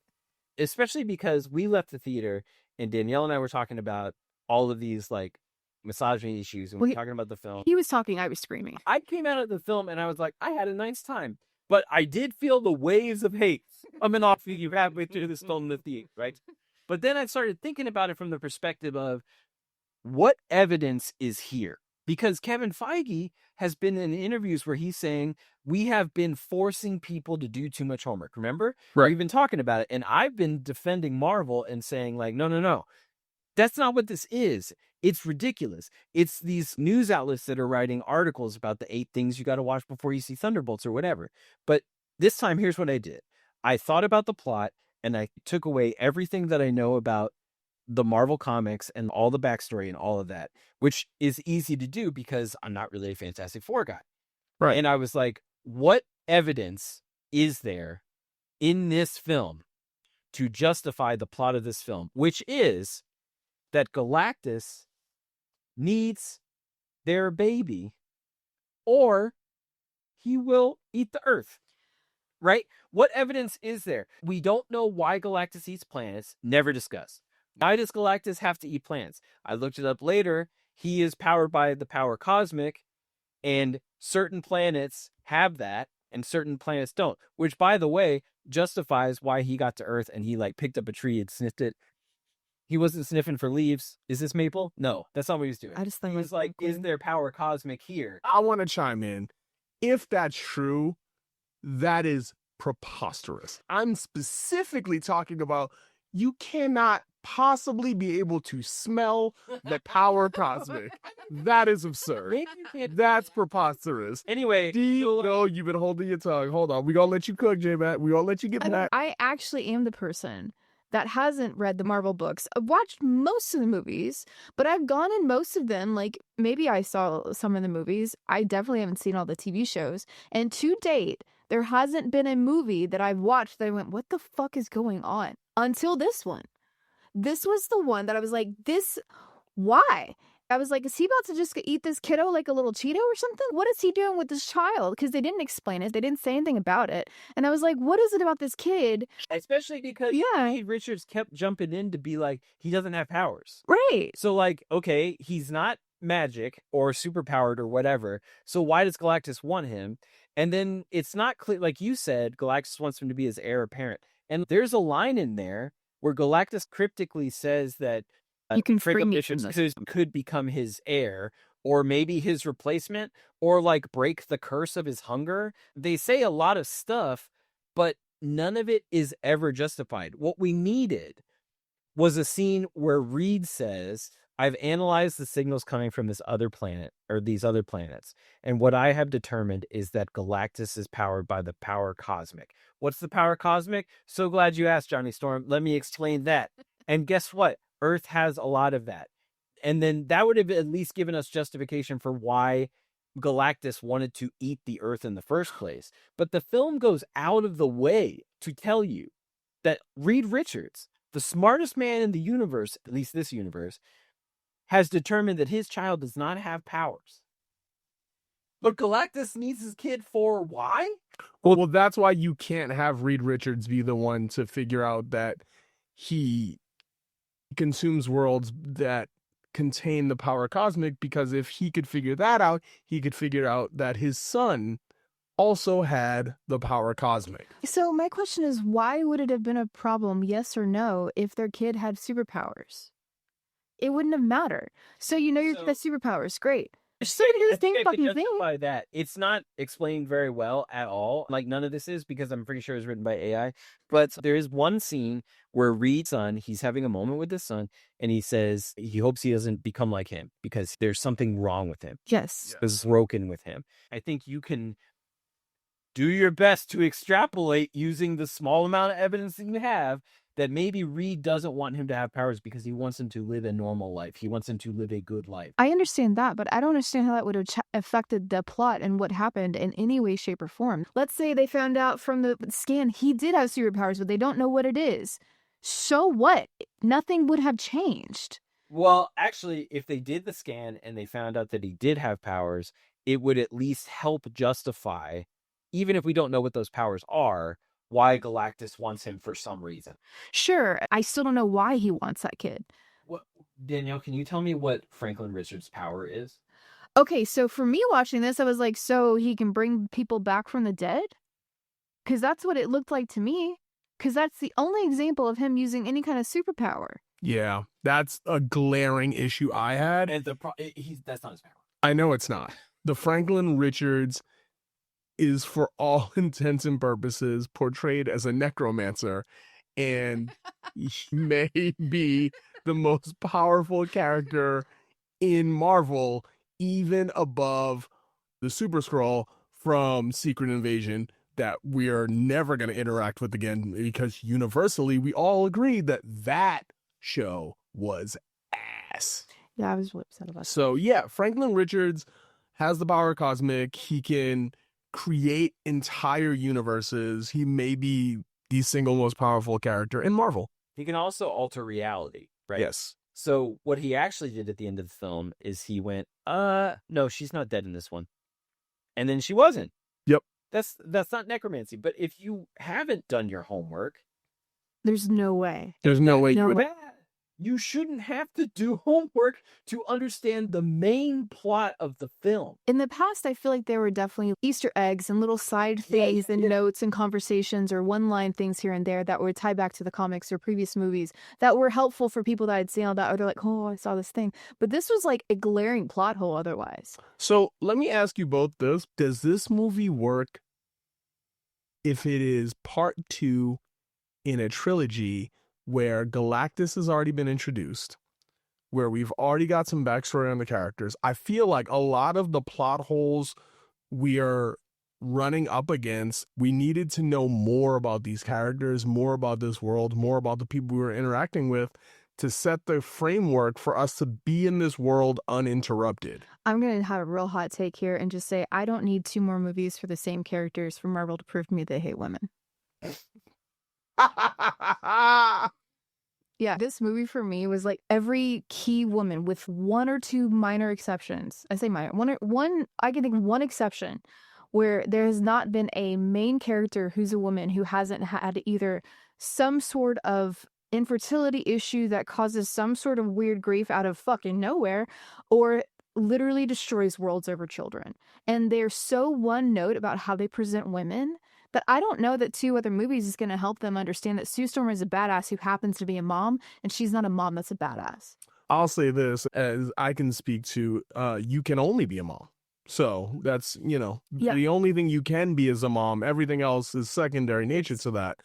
Especially because we left the theater, and Danielle and I were talking about all of these, like, misogyny issues, and we're talking about the film. He was talking, I was screaming. I came out of the film, and I was like, I had a nice time. But I did feel the waves of hate coming off you halfway through this film in the theater, right? But then I started thinking about it from the perspective of, what evidence is here? Because Kevin Feige has been in interviews where he's saying, we have been forcing people to do too much homework. Remember? Right. We've been talking about it. And I've been defending Marvel and saying, like, no. That's not what this is. It's ridiculous. It's these news outlets that are writing articles about the 8 things you got to watch before you see Thunderbolts or whatever. But this time, here's what I did. I thought about the plot, and I took away everything that I know about the Marvel comics and all the backstory and all of that, which is easy to do because I'm not really a Fantastic Four guy. Right. And I was like, what evidence is there in this film to justify the plot of this film, which is that Galactus needs their baby or he will eat the Earth, right? What evidence is there? We don't know why Galactus eats planets, never discussed. Why does Galactus have to eat planets? I looked it up later. He is powered by the power cosmic, and certain planets have that and certain planets don't, which, by the way, justifies why he got to Earth and he, like, picked up a tree and sniffed it. He wasn't sniffing for leaves. Is this maple? No, that's not what he was doing. I just think He was like, is there power cosmic here? I want to chime in. If that's true, that is preposterous. I'm specifically talking about, you cannot possibly be able to smell the power cosmic. That is absurd. Maybe you can't. That's preposterous. Anyway, No, you've been holding your tongue. Hold on. We gonna let you cook, J-Matt. We gonna let you get back. I actually am the person that hasn't read the Marvel books. I've watched most of the movies, but I've gone in most of them. Like, maybe I saw some of the movies. I definitely haven't seen all the TV shows. And to date, there hasn't been a movie that I've watched that I went, what the fuck is going on? Until this one. This was the one that I was like, why? I was like, is he about to just eat this kiddo like a little Cheeto or something? What is he doing with this child? Because they didn't explain it. They didn't say anything about it. And I was like, what is it about this kid? Especially because Reed Richards kept jumping in to be like, he doesn't have powers. Right. So like, okay, he's not magic or superpowered or whatever. So why does Galactus want him? And then it's not clear, like you said, Galactus wants him to be his heir apparent. And there's a line in there where Galactus cryptically says that You can Franklin free me Richards from this. could become his heir or maybe his replacement or like break the curse of his hunger. They say a lot of stuff, but none of it is ever justified. What we needed was a scene where Reed says, I've analyzed the signals coming from this other planet or these other planets. And what I have determined is that Galactus is powered by the power cosmic. What's the power cosmic? So glad you asked, Johnny Storm. Let me explain that. And guess what? Earth has a lot of that. And then that would have at least given us justification for why Galactus wanted to eat the Earth in the first place. But the film goes out of the way to tell you that Reed Richards, the smartest man in the universe, at least this universe, has determined that his child does not have powers. But Galactus needs his kid for why? Well, that's why you can't have Reed Richards be the one to figure out that he consumes worlds that contain the power cosmic, because if he could figure that out, he could figure out that his son also had the power cosmic. So my question is, why would it have been a problem, yes or no, if their kid had superpowers? It wouldn't have mattered. So you know your kid has superpowers, great. So do the same fucking thing. By that, it's not explained very well at all. Like none of this is, because I'm pretty sure it was written by AI. But there is one scene where Reed's son, he's having a moment with his son, and he says he hopes he doesn't become like him because there's something wrong with him. Yes. There's broken with him. I think you can do your best to extrapolate using the small amount of evidence that you have that maybe Reed doesn't want him to have powers because he wants him to live a normal life. He wants him to live a good life. I understand that, but I don't understand how that would have affected the plot and what happened in any way, shape, or form. Let's say they found out from the scan he did have superpowers, but they don't know what it is. So what? Nothing would have changed. Well, actually, if they did the scan and they found out that he did have powers, it would at least help justify, even if we don't know what those powers are, why Galactus wants him for some reason. Sure, I still don't know why he wants that kid. What, Danielle, can you tell me what Franklin Richards' power is? Okay, so for me watching this, I was like, so he can bring people back from the dead? Because that's what it looked like to me. Because that's the only example of him using any kind of superpower. Yeah, that's a glaring issue I had. And that's not his power. I know it's not. The Franklin Richards is, for all intents and purposes, portrayed as a necromancer, and he may be the most powerful character in Marvel, even above the Super Skrull from Secret Invasion that we are never going to interact with again, because universally we all agreed that that show was ass. Yeah, I was really upset about that. So yeah, Franklin Richards has the power cosmic. He can create entire universes. He may be the single most powerful character in Marvel. He can also alter reality, right? Yes. So what he actually did at the end of the film is he went, no, she's not dead in this one. And then she wasn't. Yep. That's not necromancy. But if you haven't done your homework, there's no way. There's no way. You shouldn't have to do homework to understand the main plot of the film. In the past, I feel like there were definitely Easter eggs and little side things and notes and conversations or one-line things here and there that would tie back to the comics or previous movies that were helpful for people that had seen all that. Or they're like, oh, I saw this thing. But this was like a glaring plot hole otherwise. So let me ask you both this. Does this movie work if it is part 2 in a trilogy where Galactus has already been introduced, where we've already got some backstory on the characters? I feel like a lot of the plot holes we are running up against, we needed to know more about these characters, more about this world, more about the people we were interacting with to set the framework for us to be in this world uninterrupted. I'm going to have a real hot take here and just say I don't need 2 more movies for the same characters for Marvel to prove to me they hate women. Yeah, this movie for me was like every key woman with one or two minor exceptions. I say minor, I can think of one exception where there has not been a main character who's a woman who hasn't had either some sort of infertility issue that causes some sort of weird grief out of fucking nowhere, or literally destroys worlds over children. And they're so one note about how they present women that I don't know that two other movies is going to help them understand that Sue Storm is a badass who happens to be a mom, and she's not a mom that's a badass. I'll say this as I can speak to, you can only be a mom. So that's, the only thing you can be is a mom. Everything else is secondary nature to that.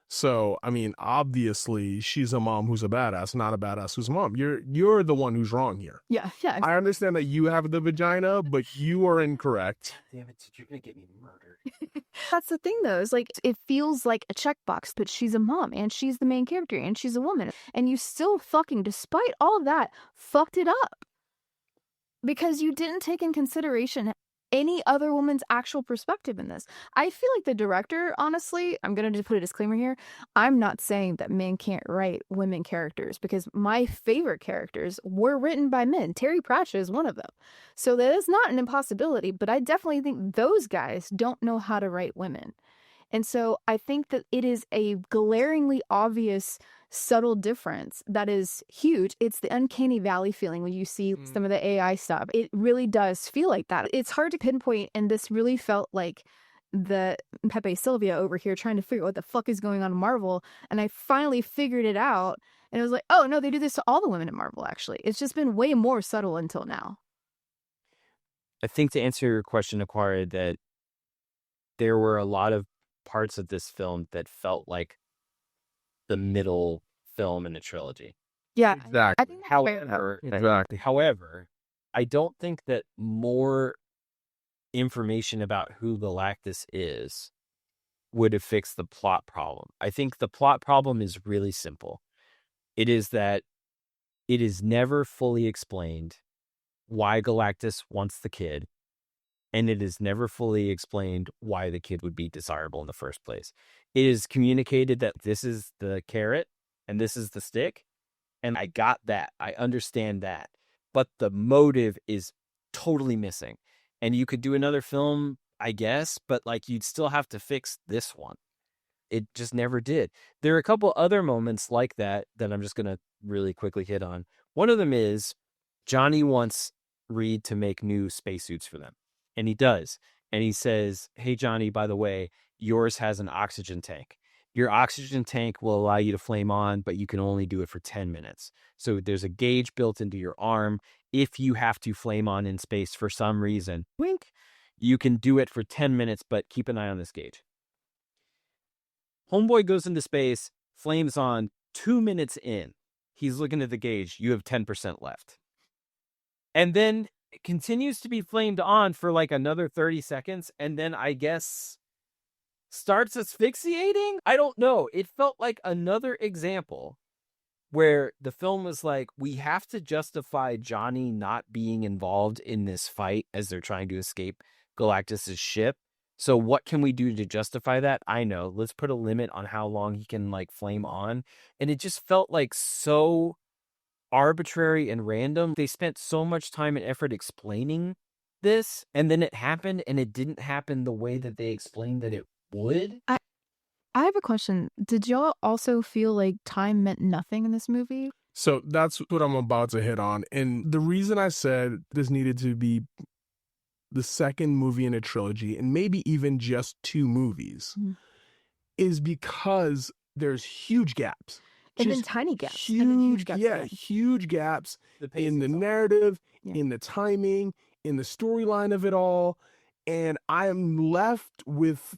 So, I mean, obviously she's a mom who's a badass, not a badass who's a mom. You're the one who's wrong here. Yeah. I understand that you have the vagina, but you are incorrect. Damn it, you're going to get me murdered. That's the thing, though, is like it feels like a checkbox, but she's a mom and she's the main character and she's a woman. And you still fucking, despite all of that, fucked it up. Because you didn't take in consideration any other woman's actual perspective in this. I feel like the director, honestly, I'm going to just put a disclaimer here. I'm not saying that men can't write women characters, because my favorite characters were written by men. Terry Pratchett is one of them. So that is not an impossibility, but I definitely think those guys don't know how to write women. And so I think that it is a glaringly obvious, subtle difference that is huge. It's the uncanny valley feeling when you see some of the AI stuff. It really does feel like that. It's hard to pinpoint, and this really felt like the Pepe Sylvia over here trying to figure out what the fuck is going on in Marvel. And I finally figured it out, and it was like, oh no, they do this to all the women in Marvel, actually. It's just been way more subtle until now. I think to answer your question, Nakware, that there were a lot of parts of this film that felt like the middle film in a trilogy. Yeah, Exactly. I think that's fair. However, I don't think that more information about who Galactus is would have fixed the plot problem. I think the plot problem is really simple. It is that it is never fully explained why Galactus wants the kid, and it is never fully explained why the kid would be desirable in the first place. It is communicated that this is the carrot and this is the stick, and I got that. I understand that. But the motive is totally missing. And you could do another film, I guess, but like you'd still have to fix this one. It just never did. There are a couple other moments like that I'm just going to really quickly hit on. One of them is Johnny wants Reed to make new spacesuits for them. And he does. And he says, hey, Johnny, by the way, yours has an oxygen tank. Your oxygen tank will allow you to flame on, but you can only do it for 10 minutes. So there's a gauge built into your arm. If you have to flame on in space for some reason, wink, you can do it for 10 minutes, but keep an eye on this gauge. Homeboy goes into space, flames on 2 minutes in. He's looking at the gauge. You have 10% left. And then it continues to be flamed on for like another 30 seconds. And then I guess starts asphyxiating? I don't know. It felt like another example where the film was like, we have to justify Johnny not being involved in this fight as they're trying to escape Galactus's ship. So what can we do to justify that? I know. Let's put a limit on how long he can like flame on. And it just felt like so arbitrary and random. They spent so much time and effort explaining this, and then it happened, and it didn't happen the way that they explained that it would. I have a question. Did y'all also feel like time meant nothing in this movie? So that's what I'm about to hit on. And the reason I said this needed to be the second movie in a trilogy, and maybe even just 2 movies, is because there's huge gaps. And then tiny gaps. Huge, and then huge gaps. yeah, huge gaps in the narrative, in the timing, in the storyline of it all. And I am left with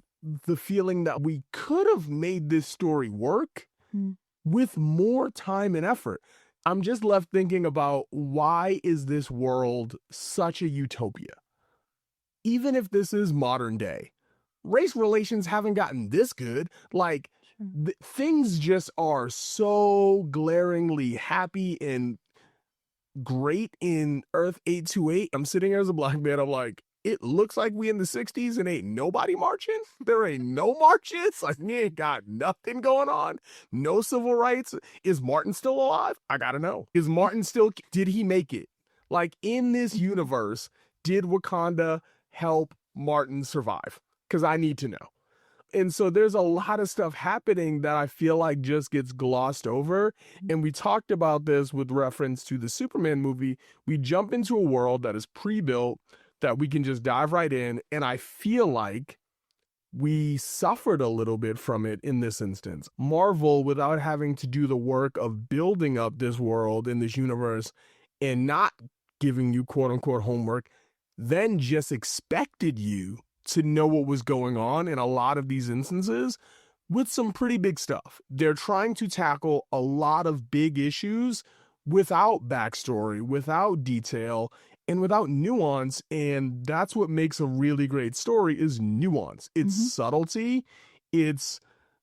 the feeling that we could have made this story work with more time and effort. I'm just left thinking about, why is this world such a utopia? Even if this is modern day, race relations haven't gotten this good. Like, things just are so glaringly happy and great in Earth 828. I'm sitting here as a black man. I'm like, it looks like we in the 60s and ain't nobody marching. There ain't no marches. Like, we ain't got nothing going on. No civil rights. Is Martin still alive? I gotta know. Is Martin still, did he make it? Like, in this universe, did Wakanda help Martin survive? Because I need to know. And so there's a lot of stuff happening that I feel like just gets glossed over. And we talked about this with reference to the Superman movie. We jump into a world that is pre-built, that we can just dive right in. And I feel like we suffered a little bit from it in this instance. Marvel, without having to do the work of building up this world in this universe and not giving you quote unquote homework, then just expected you to know what was going on in a lot of these instances with some pretty big stuff. They're trying to tackle a lot of big issues without backstory, without detail, and without nuance. And that's what makes a really great story is nuance. It's subtlety. It's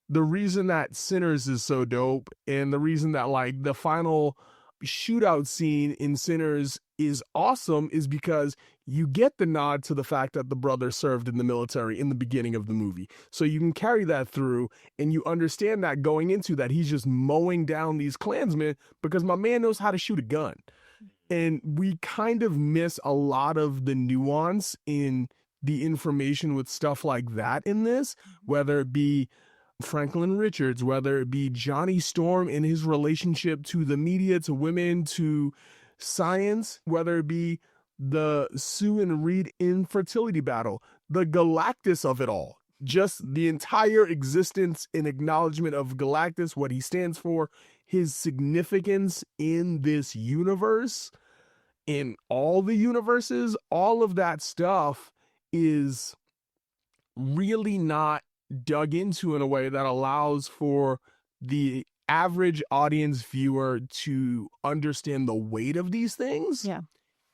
the reason that Sinners is so dope, and the reason that like the final shootout scene in Sinners is awesome is because you get the nod to the fact that the brother served in the military in the beginning of the movie. So you can carry that through, and you understand that going into that he's just mowing down these Klansmen because my man knows how to shoot a gun. And we kind of miss a lot of the nuance in the information with stuff like that in this, whether it be Franklin Richards, whether it be Johnny Storm in his relationship to the media, to women, to science, whether it be the Sue and Reed infertility battle, the Galactus of it all, just the entire existence and acknowledgement of Galactus, what he stands for, his significance in this universe, in all the universes, all of that stuff is really not dug into in a way that allows for the average audience viewer to understand the weight of these things. Yeah.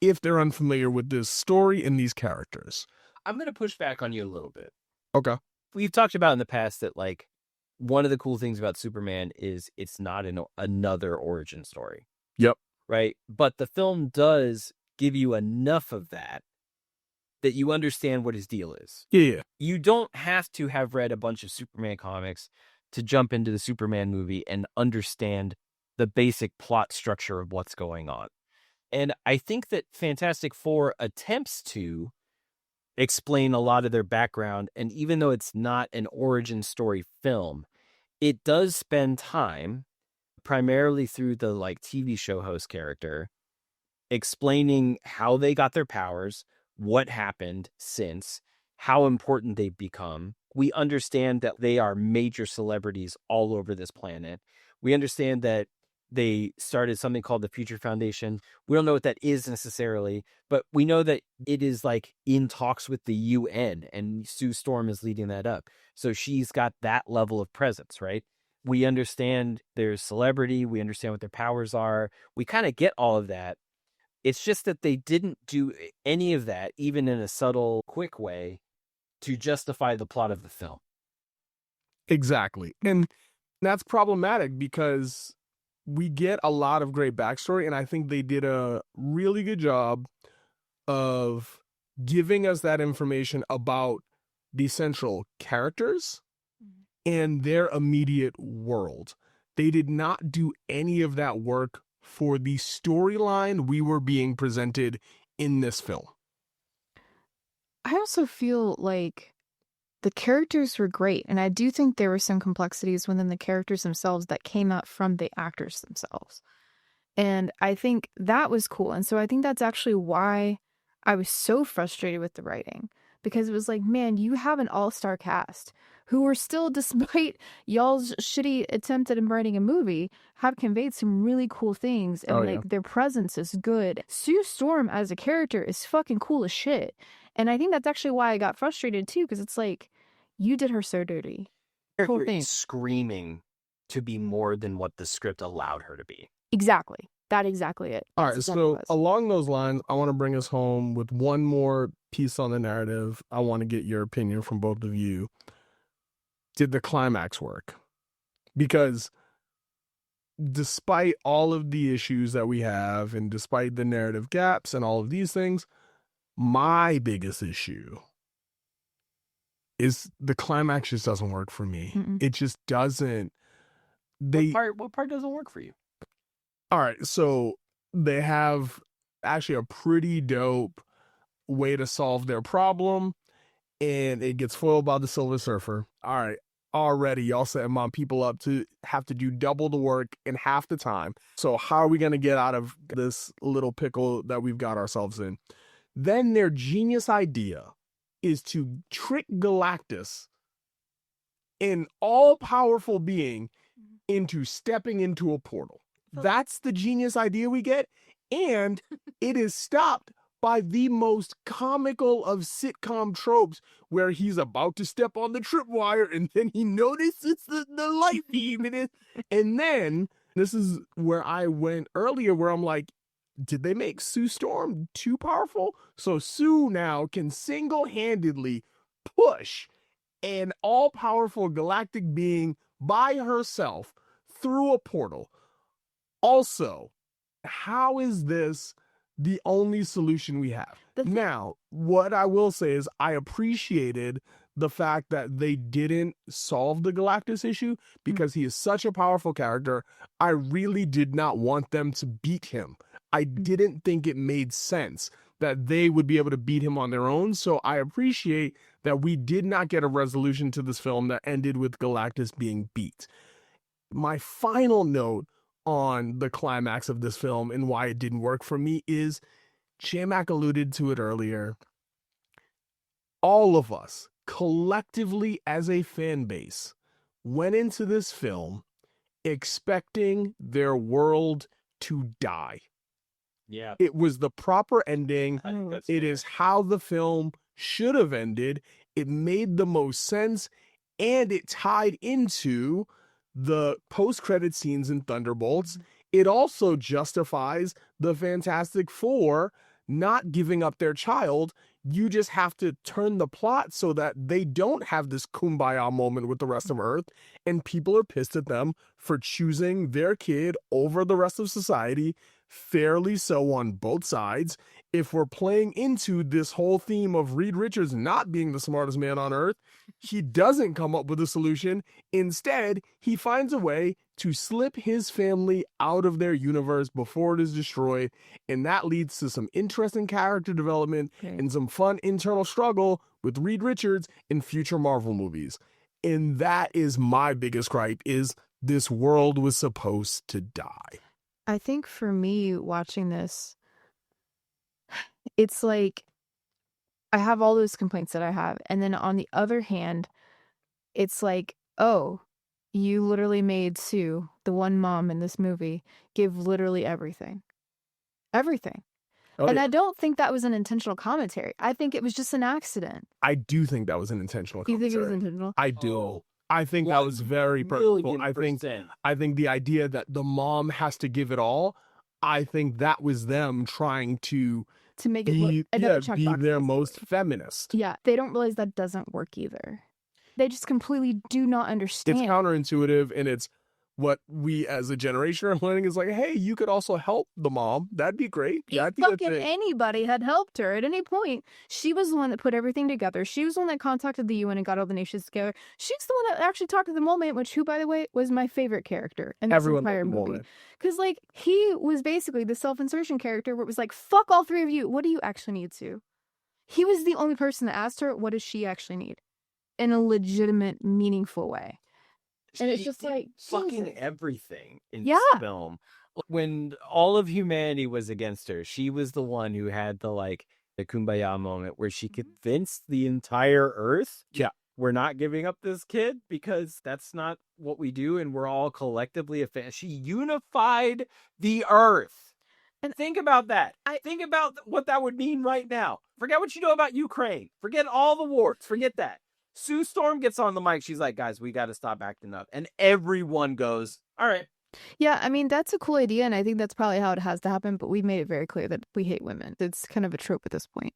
If they're unfamiliar with this story and these characters. I'm going to push back on you a little bit. Okay. We've talked about in the past that like one of the cool things about Superman is it's not another origin story. Yep. Right. But the film does give you enough of that you understand what his deal is. Yeah. You don't have to have read a bunch of Superman comics to jump into the Superman movie and understand the basic plot structure of what's going on. And I think that Fantastic Four attempts to explain a lot of their background. And even though it's not an origin story film, it does spend time, primarily through the like TV show host character, explaining how they got their powers, what happened since, how important they've become. We understand that they are major celebrities all over this planet. We understand that they started something called the Future Foundation. We don't know what that is necessarily, but we know that it is like in talks with the UN, and Sue Storm is leading that up. So she's got that level of presence, right? We understand their celebrity. We understand what their powers are. We kind of get all of that. It's just that they didn't do any of that, even in a subtle, quick way, to justify the plot of the film. Exactly. And that's problematic because we get a lot of great backstory, and I think they did a really good job of giving us that information about the central characters and their immediate world. They did not do any of that work for the storyline we were being presented in this film. I also feel like the characters were great, and I do think there were some complexities within the characters themselves that came out from the actors themselves. And I think that was cool. And so I think that's actually why I was so frustrated with the writing, because it was like, man, you have an all-star cast who are still, despite y'all's shitty attempt at writing a movie, have conveyed some really cool things, and their presence is good. Sue Storm as a character is fucking cool as shit. And I think that's actually why I got frustrated too, because it's like, you did her so dirty. Cool thing. Screaming to be more than what the script allowed her to be. Exactly. That's exactly it. All right, That's exactly so along those lines, I want to bring us home with one more piece on the narrative. I want to get your opinion from both of you. Did the climax work? Because despite all of the issues that we have, and despite the narrative gaps and all of these things, My biggest issue is the climax just doesn't work for me. Mm-mm. It just doesn't. What part doesn't work for you? All right, so they have actually a pretty dope way to solve their problem, and it gets foiled by the Silver Surfer. All right, already y'all setting my people up to have to do double the work in half the time. So how are we going to get out of this little pickle that we've got ourselves in? Then their genius idea is to trick Galactus, an all-powerful being, into stepping into a portal. That's the genius idea we get, and it is stopped by the most comical of sitcom tropes where he's about to step on the tripwire and then he notices the light beam in it. And then, this is where I went earlier where I'm like, did they make Sue Storm too powerful? So Sue now can single-handedly push an all-powerful galactic being by herself through a portal. Also, how is this the only solution we have? Now, what I will say is I appreciated the fact that they didn't solve the Galactus issue because he is such a powerful character. I really did not want them to beat him. I didn't think it made sense that they would be able to beat him on their own. So I appreciate that we did not get a resolution to this film that ended with Galactus being beat. My final note on the climax of this film and why it didn't work for me is, J-Mac alluded to it earlier, all of us collectively as a fan base went into this film expecting their world to die. Yeah. It was the proper ending. I think that's It is how the film should have ended. It made the most sense, and it tied into the post-credit scenes in Thunderbolts. It also justifies the Fantastic Four not giving up their child. You just have to turn the plot so that they don't have this kumbaya moment with the rest of Earth, and people are pissed at them for choosing their kid over the rest of society, fairly so on both sides. If we're playing into this whole theme of Reed Richards not being the smartest man on Earth, he doesn't come up with a solution. Instead, he finds a way to slip his family out of their universe before it is destroyed, and that leads to some interesting character development and some fun internal struggle with Reed Richards in future Marvel movies. And that is my biggest gripe, is this world was supposed to die. I think for me, watching this, it's like I have all those complaints that I have. And then on the other hand, it's like, oh, you literally made Sue, the one mom in this movie, give literally everything. Everything. And I don't think that was an intentional commentary. I think it was just an accident. I do think that was an intentional commentary. You think it was intentional? I do. I think that was very purposeful. I think the idea that the mom has to give it all, I think that was them trying to make it look be their most feminist. Yeah, they don't realize that doesn't work either. They just completely do not understand. It's counterintuitive, and it's what we as a generation are learning is like, hey, you could also help the mom. That'd be great. If fucking anybody had helped her at any point, she was the one that put everything together. She was the one that contacted the UN and got all the nations together. She's the one that actually talked to the Mole Man, who, by the way, was my favorite character in this entire movie. Because, like, he was basically the self-insertion character where it was like, fuck all three of you. What do you actually need to? He was the only person that asked her, what does she actually need? In a legitimate, meaningful way. And it's just like fucking everything in this film. When all of humanity was against her, she was the one who had the kumbaya moment where she convinced the entire Earth, we're not giving up this kid because that's not what we do, and we're all collectively a fan. She unified the Earth. And think about that. Think about what that would mean right now. Forget what you know about Ukraine. Forget all the wars. Forget that. Sue Storm gets on the mic. She's like, guys, we got to stop acting up. And everyone goes, all right. Yeah, I mean, that's a cool idea. And I think that's probably how it has to happen. But we made it very clear that we hate women. It's kind of a trope at this point.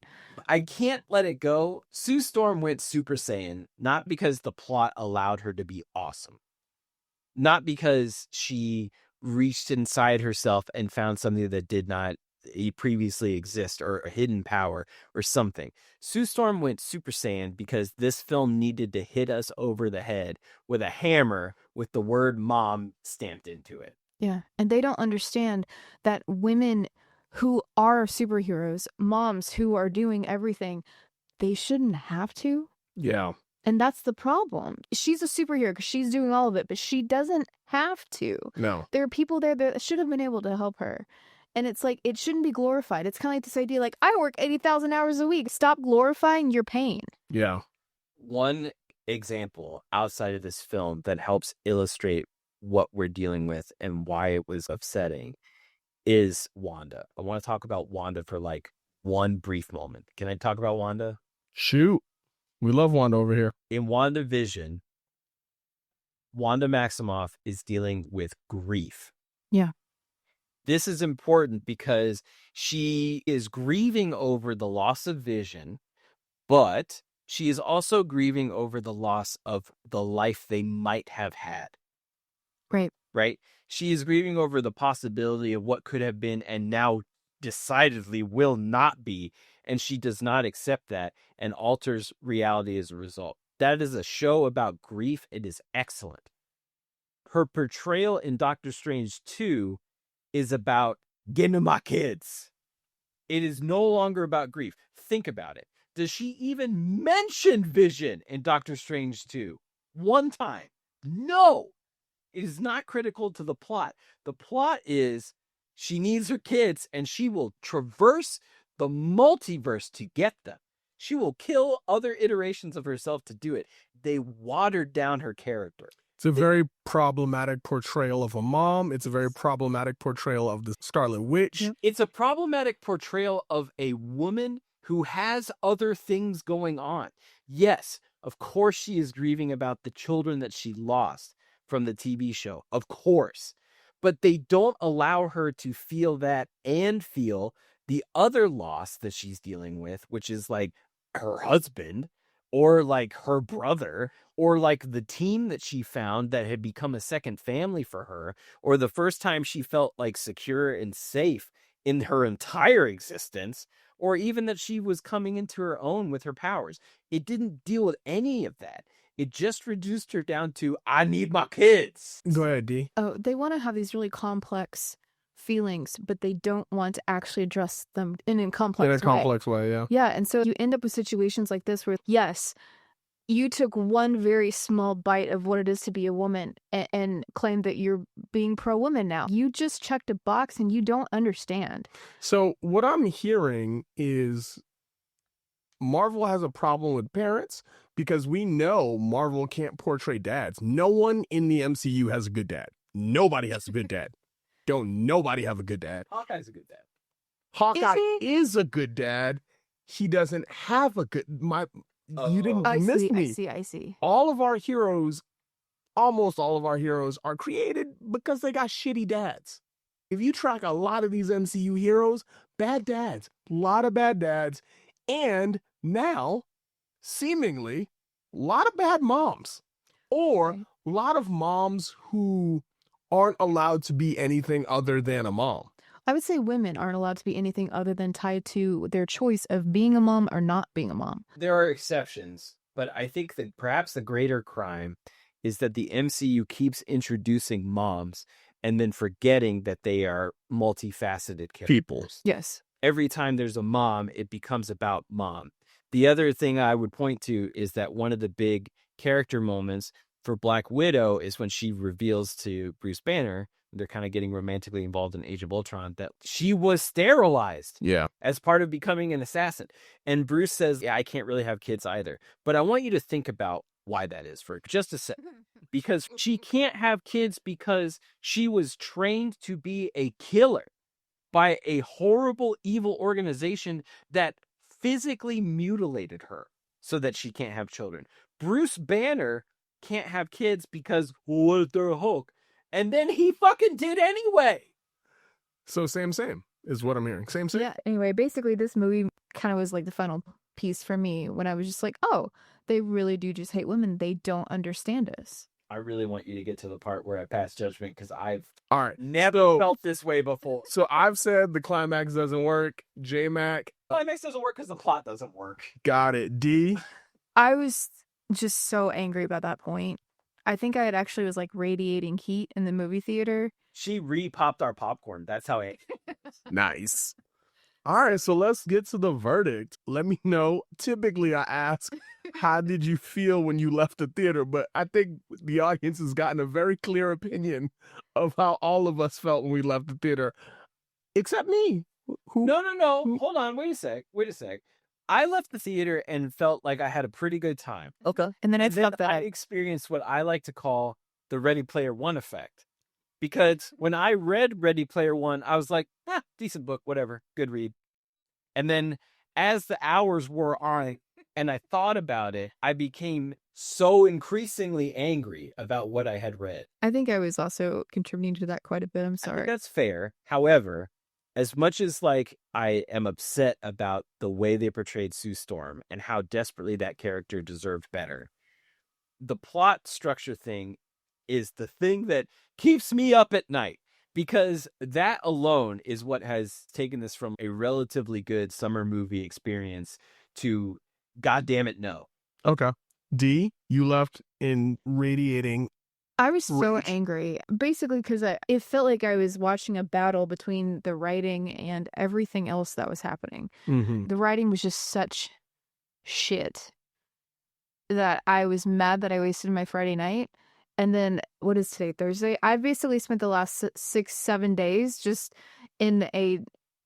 I can't let it go. Sue Storm went Super Saiyan, not because the plot allowed her to be awesome. Not because she reached inside herself and found something that did not previously exist, or a hidden power or something. Sue Storm went Super Saiyan because this film needed to hit us over the head with a hammer with the word mom stamped into it. Yeah. And they don't understand that women who are superheroes, moms who are doing everything, they shouldn't have to. Yeah. And that's the problem. She's a superhero because she's doing all of it, but she doesn't have to. No. There are people there that should have been able to help her. And it's like, it shouldn't be glorified. It's kind of like this idea, like, I work 80,000 hours a week. Stop glorifying your pain. Yeah. One example outside of this film that helps illustrate what we're dealing with and why it was upsetting is Wanda. I want to talk about Wanda for like one brief moment. Can I talk about Wanda? Shoot. We love Wanda over here. In WandaVision, Wanda Maximoff is dealing with grief. Yeah. This is important because she is grieving over the loss of Vision, but she is also grieving over the loss of the life they might have had. Right. Right? She is grieving over the possibility of what could have been and now decidedly will not be. And she does not accept that and alters reality as a result. That is a show about grief. It is excellent. Her portrayal in Doctor Strange 2 is about getting my kids. It is no longer about grief. Think about it. Does she even mention Vision in Doctor Strange 2? One time. No. It is not critical to the plot. The plot is she needs her kids and she will traverse the multiverse to get them. She will kill other iterations of herself to do it. They watered down her character. It's a very problematic portrayal of a mom. It's a very problematic portrayal of the Scarlet Witch. Yep. It's a problematic portrayal of a woman who has other things going on. Yes, of course she is grieving about the children that she lost from the TV show. Of course. But they don't allow her to feel that and feel the other loss that she's dealing with, which is like her husband or like her brother or like the team that she found that had become a second family for her, or the first time she felt like secure and safe in her entire existence, or even that she was coming into her own with her powers. It didn't deal with any of that. It just reduced her down to, I need my kids. Go ahead, D. Oh, they want to have these really complex feelings, but they don't want to actually address them in a complex way. In a complex way, yeah. Yeah, and so you end up with situations like this where, yes, you took one very small bite of what it is to be a woman and claim that you're being pro-woman now. You just checked a box and you don't understand. So what I'm hearing is Marvel has a problem with parents because we know Marvel can't portray dads. No one in the MCU has a good dad. Nobody has a good dad. Don't nobody have a good dad. Hawkeye's a good dad. Hawkeye he? is a good dad. He doesn't have a good... You didn't miss me. I see. All of our heroes, almost all of our heroes, are created because they got shitty dads. If you track a lot of these MCU heroes, bad dads, a lot of bad dads, and now, seemingly, a lot of bad moms, or a lot of moms who aren't allowed to be anything other than a mom. I would say women aren't allowed to be anything other than tied to their choice of being a mom or not being a mom. There are exceptions, but I think that perhaps the greater crime is that the MCU keeps introducing moms and then forgetting that they are multifaceted characters. People. Yes. Every time there's a mom, it becomes about mom. The other thing I would point to is that one of the big character moments for Black Widow is when she reveals to Bruce Banner, they're kind of getting romantically involved in Age of Ultron, that she was sterilized as part of becoming an assassin. And Bruce says, yeah, I can't really have kids either. But I want you to think about why that is for just a sec. Because she can't have kids because she was trained to be a killer by a horrible, evil organization that physically mutilated her so that she can't have children. Bruce Banner can't have kids because, well, what if they're a Hulk? And then he fucking did anyway. So same is what I'm hearing. Same. Yeah. Anyway, basically this movie kind of was like the final piece for me when I was just like, oh, they really do just hate women. They don't understand us. I really want you to get to the part where I pass judgment because I've All right. never felt this way before. So I've said the climax doesn't work. J-Mac, Climax doesn't work because the plot doesn't work. got it. D, I was just so angry about that point. I think I had actually was like radiating heat in the movie theater. She re-popped our popcorn. That's how it. nice. All right, so let's get to the verdict. Let me know. Typically, I ask, how did you feel when you left the theater? But I think the audience has gotten a very clear opinion of how all of us felt when we left the theater, except me. Who? No. Hold on. Wait a sec. I left the theater and felt like I had a pretty good time. Okay. And then I And then felt that I experienced what I like to call the Ready Player One effect. Because when I read Ready Player One, I was like, decent book, whatever, good read. And then as the hours wore on and I thought about it, I became so increasingly angry about what I had read. I think I was also contributing to that quite a bit. I'm I sorry. think that's fair. However, as much as like I am upset about the way they portrayed Sue Storm and how desperately that character deserved better, the plot structure thing is the thing that keeps me up at night, because that alone is what has taken this from a relatively good summer movie experience to goddamn it no. Okay. D, you left in radiating. I was so Rage. angry, basically, because it felt like I was watching a battle between the writing and everything else that was happening. Mm-hmm. The writing was just such shit that I was mad that I wasted my Friday night. And then, what is today? Thursday? I basically spent the last 6-7 days just in a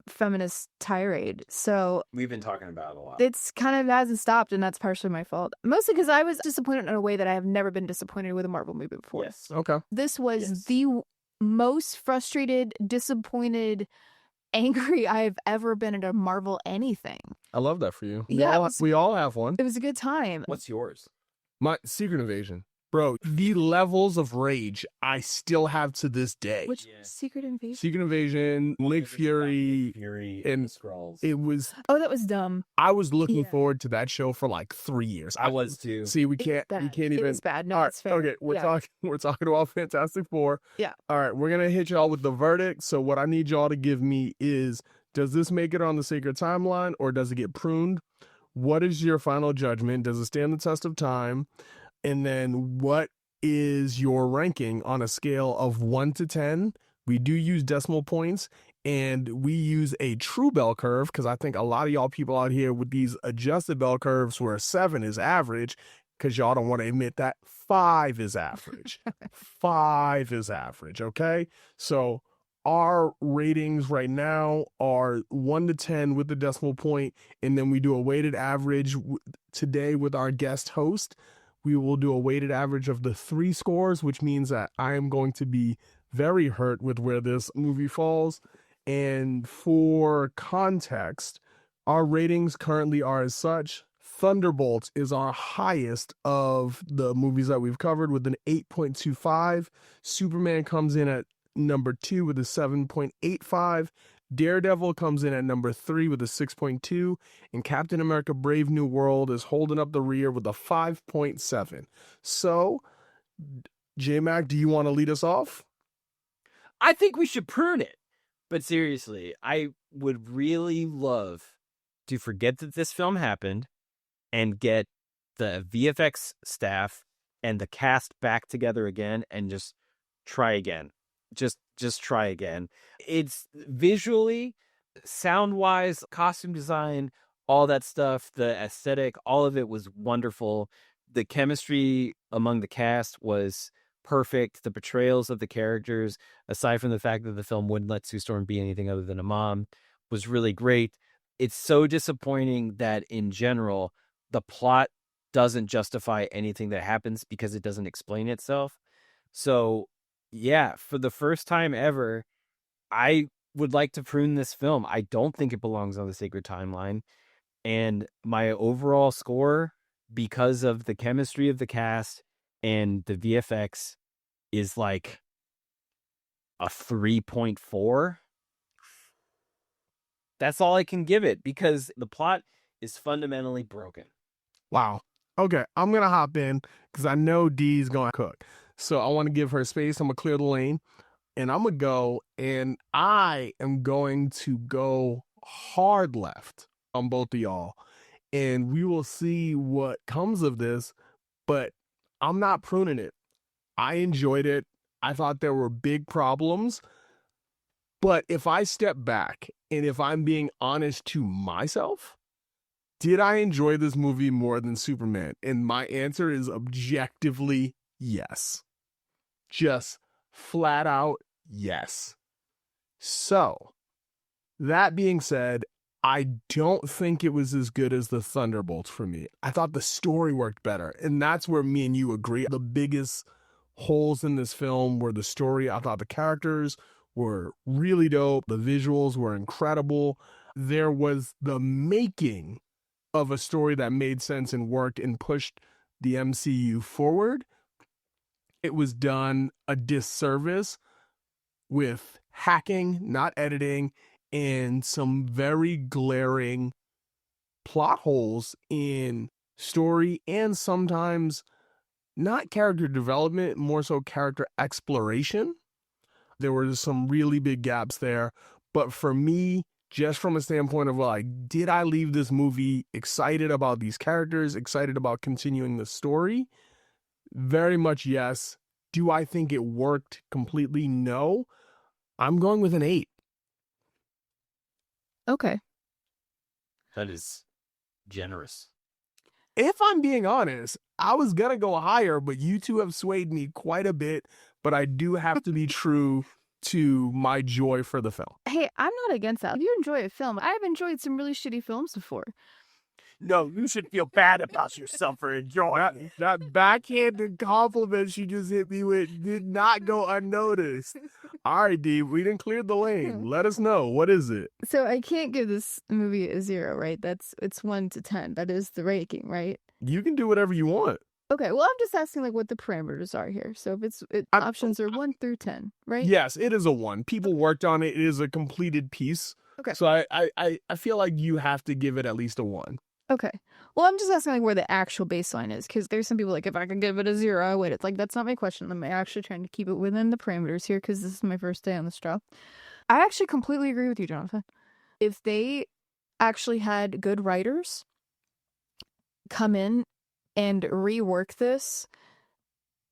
feminist tirade. So We've been talking about it a lot. it's kind of hasn't stopped, and that's partially my fault. Mostly because I was disappointed in a way that I have never been disappointed with a Marvel movie before. Yes. Okay. This was Yes. the most frustrated, disappointed, angry I've ever been at a Marvel anything. I love that for you. Yeah, We all have one. It was a good time. What's yours? My Secret Invasion. Bro, the levels of rage I still have to this day. Which Yeah. Secret Invasion? Secret Invasion, Nick Fury. Fury and and Skrulls. It was, Oh, that was dumb. I was looking Yeah. forward to that show for like 3 years. I was too. See, we It was can't bad. even. It was bad. No, All right, it's fair. okay, we're Yeah. talking about Fantastic Four. Yeah. All right, we're gonna hit y'all with the verdict. So what I need y'all to give me is, does this make it on the sacred timeline or does it get pruned? What is your final judgment? Does it stand the test of time? And then what is your ranking on a scale of 1 to 10? We do use decimal points, and we use a true bell curve because I think a lot of y'all people out here with these adjusted bell curves where 7 is average, because y'all don't want to admit that 5 is average. 5 is average, okay? So our ratings right now are 1 to 10 with the decimal point, and then we do a weighted average today with our guest host. We will do a weighted average of the 3 scores, which means that I am going to be very hurt with where this movie falls. And for context, our ratings currently are as such. Thunderbolts is our highest of the movies that we've covered with an 8.25. Superman comes in at number 2 with a 7.85. Daredevil comes in at number 3 with a 6.2, and Captain America Brave New World is holding up the rear with a 5.7. So, J-Mac, do you want to lead us off? I think we should prune it. But seriously, I would really love to forget that this film happened and get the VFX staff and the cast back together again and just try again. Just try again. It's visually, sound-wise, costume design, all that stuff, the aesthetic, all of it was wonderful. The chemistry among the cast was perfect. The portrayals of the characters, aside from the fact that the film wouldn't let Sue Storm be anything other than a mom, was really great. It's so disappointing that in general, the plot doesn't justify anything that happens because it doesn't explain itself. So yeah, for the first time ever, I would like to prune this film. I don't think it belongs on the sacred timeline. And my overall score, because of the chemistry of the cast and the VFX, is like a 3.4. That's all I can give it because the plot is fundamentally broken. Wow. Okay, I'm going to hop in because I know D's going to cook. So I want to give her space. I'm going to clear the lane. And I'm going to go, and I am going to go hard left on both of y'all. And we will see what comes of this, but I'm not pruning it. I enjoyed it. I thought there were big problems. But if I step back and if I'm being honest to myself, did I enjoy this movie more than Superman? And my answer is objectively yes. Just flat out yes. So, that being said, I don't think it was as good as the Thunderbolts for me. I thought the story worked better. And that's where me and you agree. The biggest holes in this film were the story. I thought the characters were really dope. The visuals were incredible. There was the making of a story that made sense and worked and pushed the MCU forward. It was done a disservice with hacking, not editing, and some very glaring plot holes in story and sometimes not character development, more so character exploration. There were some really big gaps there. But for me, just from a standpoint of like, did I leave this movie excited about these characters, excited about continuing the story? Very much yes. Do I think it worked completely? No. I'm going with an 8. Okay. That is generous. If I'm being honest, I was going to go higher, but you two have swayed me quite a bit. But I do have to be true to my joy for the film. Hey, I'm not against that. If you enjoy a film, I've enjoyed some really shitty films before. No, you should feel bad about yourself for enjoying it. That backhanded compliment she just hit me with did not go unnoticed. All right, D, we didn't clear the lane. Let us know. What is it? So I can't give this movie a 0, right? It's 1 to 10. That is the ranking, right? You can do whatever you want. Okay, well, I'm just asking like what the parameters are here. So if options are 1 through 10, right? Yes, it is a 1. People worked on it. It is a completed piece. Okay. So I feel like you have to give it at least a 1. Okay. Well, I'm just asking like where the actual baseline is, because there's some people like, if I could give it a 0, I would. It's like, that's not my question. I'm actually trying to keep it within the parameters here, because this is my first day on this job. I actually completely agree with you, Jonathan. If they actually had good writers come in and rework this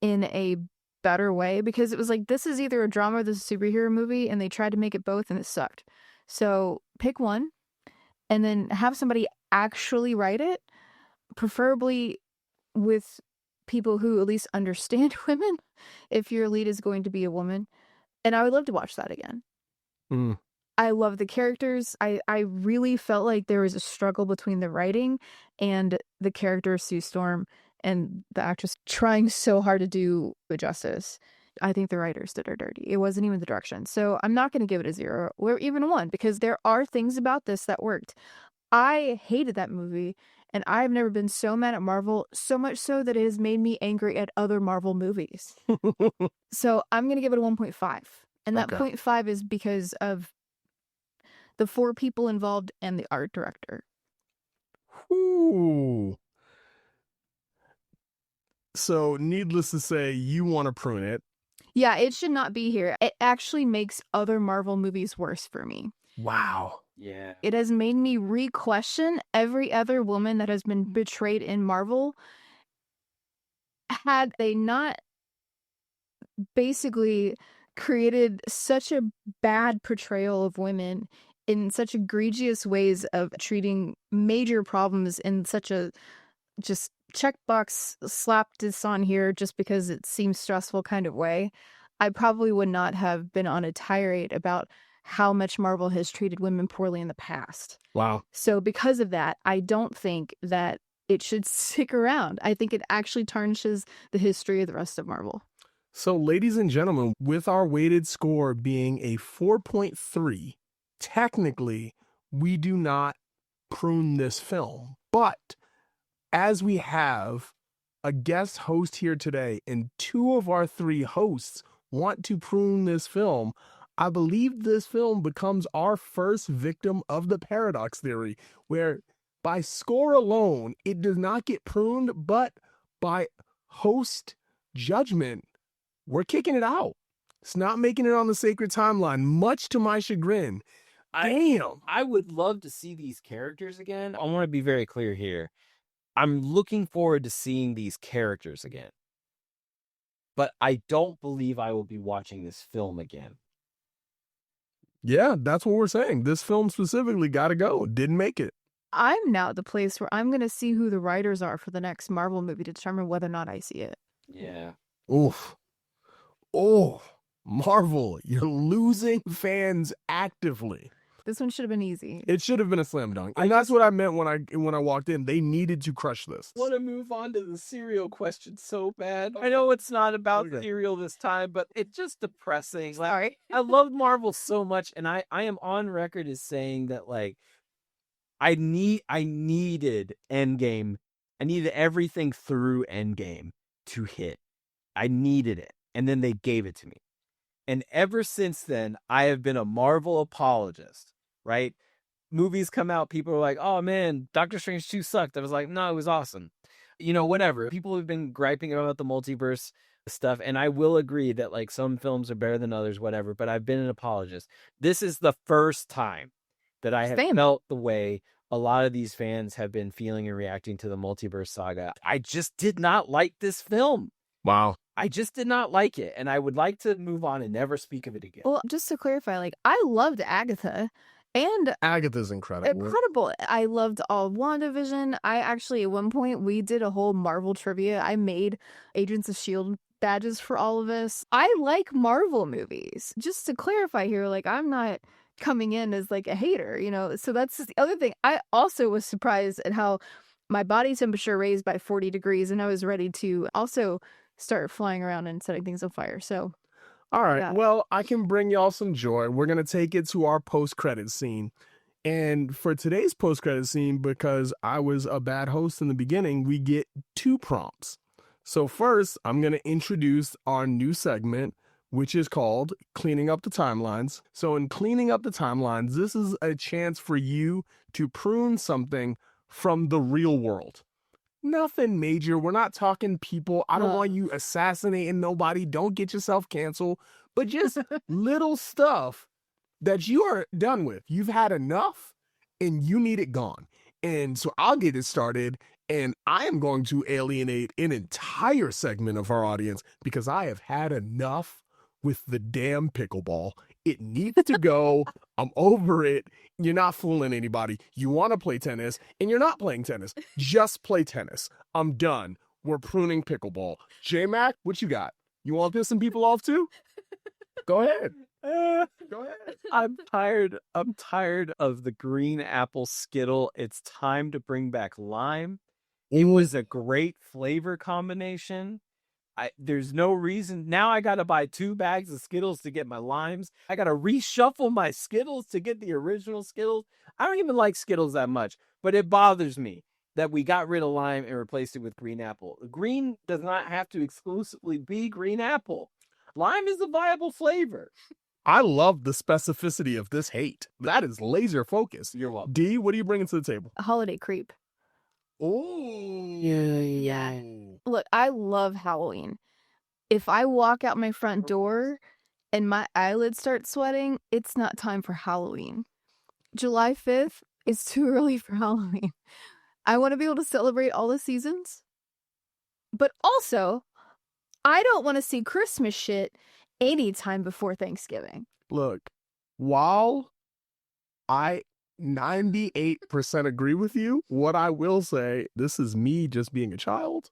in a better way, because it was like, this is either a drama or this is a superhero movie, and they tried to make it both and it sucked. So pick one and then have somebody actually write it, preferably with people who at least understand women, if your lead is going to be a woman. And I would love to watch that again. I love the characters. I really felt like there was a struggle between the writing and the character Sue Storm and the actress trying so hard to do it justice. I think the writers did her dirty. It wasn't even the direction. So I'm not going to give it a 0 or even a 1, because there are things about this that worked. I hated that movie, and I've never been so mad at Marvel, so much so that it has made me angry at other Marvel movies. So I'm going to give it a 1.5. And that 0.5 is because of the 4 people involved and the art director. Ooh. So needless to say, you want to prune it. Yeah, it should not be here. It actually makes other Marvel movies worse for me. Wow. Yeah. It has made me re-question every other woman that has been betrayed in Marvel. Had they not basically created such a bad portrayal of women in such egregious ways of treating major problems in such a just checkbox slap this on here just because it seems stressful kind of way, I probably would not have been on a tirade about how much Marvel has treated women poorly in the past. Wow. So because of that, I don't think that it should stick around. I think it actually tarnishes the history of the rest of Marvel. So ladies and gentlemen, with our weighted score being a 4.3, technically we do not prune this film. But as we have a guest host here today and 2 of our 3 hosts want to prune this film, I believe this film becomes our first victim of the paradox theory, where by score alone, it does not get pruned, but by host judgment, we're kicking it out. It's not making it on the sacred timeline, much to my chagrin. Damn. I would love to see these characters again. I want to be very clear here. I'm looking forward to seeing these characters again. But I don't believe I will be watching this film again. Yeah, that's what we're saying. This film specifically got to go. Didn't make it. I'm now at the place where I'm going to see who the writers are for the next Marvel movie to determine whether or not I see it. Yeah. Oof. Oh, Marvel, you're losing fans actively. This one should have been easy. It should have been a slam dunk. And that's what I meant when I walked in. They needed to crush this. I want to move on to the cereal question so bad. I know it's not about cereal this time, but it's just depressing. Sorry. I love Marvel so much, and I am on record as saying that, like, I needed Endgame. I needed everything through Endgame to hit. I needed it. And then they gave it to me. And ever since then, I have been a Marvel apologist, right? Movies come out, people are like, oh man, Doctor Strange 2 sucked. I was like, no, it was awesome. Whatever. People have been griping about the multiverse stuff, and I will agree that, like, some films are better than others, whatever, but I've been an apologist. This is the first time that I have felt the way a lot of these fans have been feeling and reacting to the multiverse saga. I just did not like this film. Wow. I just did not like it, and I would like to move on and never speak of it again. Well, just to clarify, like, I loved Agatha, and Agatha's incredible. I loved all of WandaVision. I actually, at one point, we did a whole Marvel trivia. I made Agents of S.H.I.E.L.D. badges for all of us. I like Marvel movies. Just to clarify here, like, I'm not coming in as, like, a hater, So that's the other thing. I also was surprised at how my body temperature raised by 40 degrees, and I was ready to also start flying around and setting things on fire. So, all right. yeah. Well, I can bring y'all some joy. We're going to take it to our post-credit scene. And for today's post-credit scene, because I was a bad host in the beginning, we get 2 prompts. So first, I'm going to introduce our new segment, which is called Cleaning Up the Timelines. So in Cleaning Up the Timelines, this is a chance for you to prune something from the real world. Nothing major. We're not talking people. I don't want you assassinating nobody. Don't get yourself canceled. But just little stuff that you are done with. You've had enough and you need it gone. And so I'll get it started. And I am going to alienate an entire segment of our audience because I have had enough with the damn pickleball. It needs to go. I'm over it. You're not fooling anybody. You want to play tennis, and you're not playing tennis. Just play tennis. I'm done. We're pruning pickleball. J-Mac, what you got? You want to piss some people off too? Go ahead. Go ahead. I'm tired of the green apple Skittle. It's time to bring back lime. It was a great flavor combination. There's no reason. Now I got to buy 2 bags of Skittles to get my limes. I got to reshuffle my Skittles to get the original Skittles. I don't even like Skittles that much, but it bothers me that we got rid of lime and replaced it with green apple. Green does not have to exclusively be green apple. Lime is a viable flavor. I love the specificity of this hate. That is laser focused. You're welcome. D, what are you bringing to the table? A holiday creep. Oh, yeah. Look, I love Halloween. If I walk out my front door and my eyelids start sweating, it's not time for Halloween. July 5th is too early for Halloween. I want to be able to celebrate all the seasons. But also, I don't want to see Christmas shit anytime before Thanksgiving. Look, while I 98% agree with you, what I will say, this is me just being a child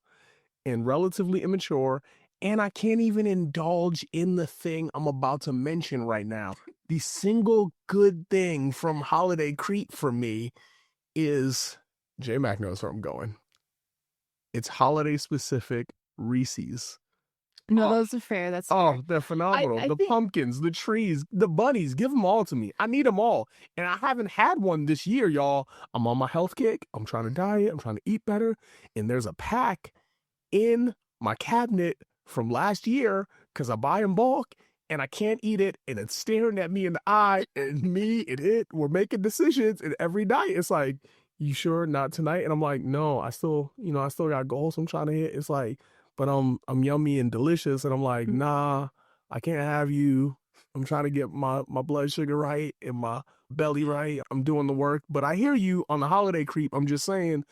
and relatively immature, and I can't even indulge in the thing I'm about to mention right now. The single good thing from Holiday Creep for me is, J-Mac knows where I'm going. It's holiday-specific Reese's. No, those are fair. That's fair. fair. They're phenomenal. The pumpkins, the trees, the bunnies, give them all to me. I need them all. And I haven't had one this year, y'all. I'm on my health kick. I'm trying to diet. I'm trying to eat better. And there's a pack in my cabinet from last year because I buy in bulk and I can't eat it. And it's staring at me in the eye. And me and it, we're making decisions. And every night it's like, you sure not tonight? And I'm like, no, I still got goals I'm trying to hit. It's like, but I'm yummy and delicious. And I'm like, Mm. nah, I can't have you. I'm trying to get my blood sugar right and my belly right. I'm doing the work. But I hear you on the holiday creep. I'm just saying,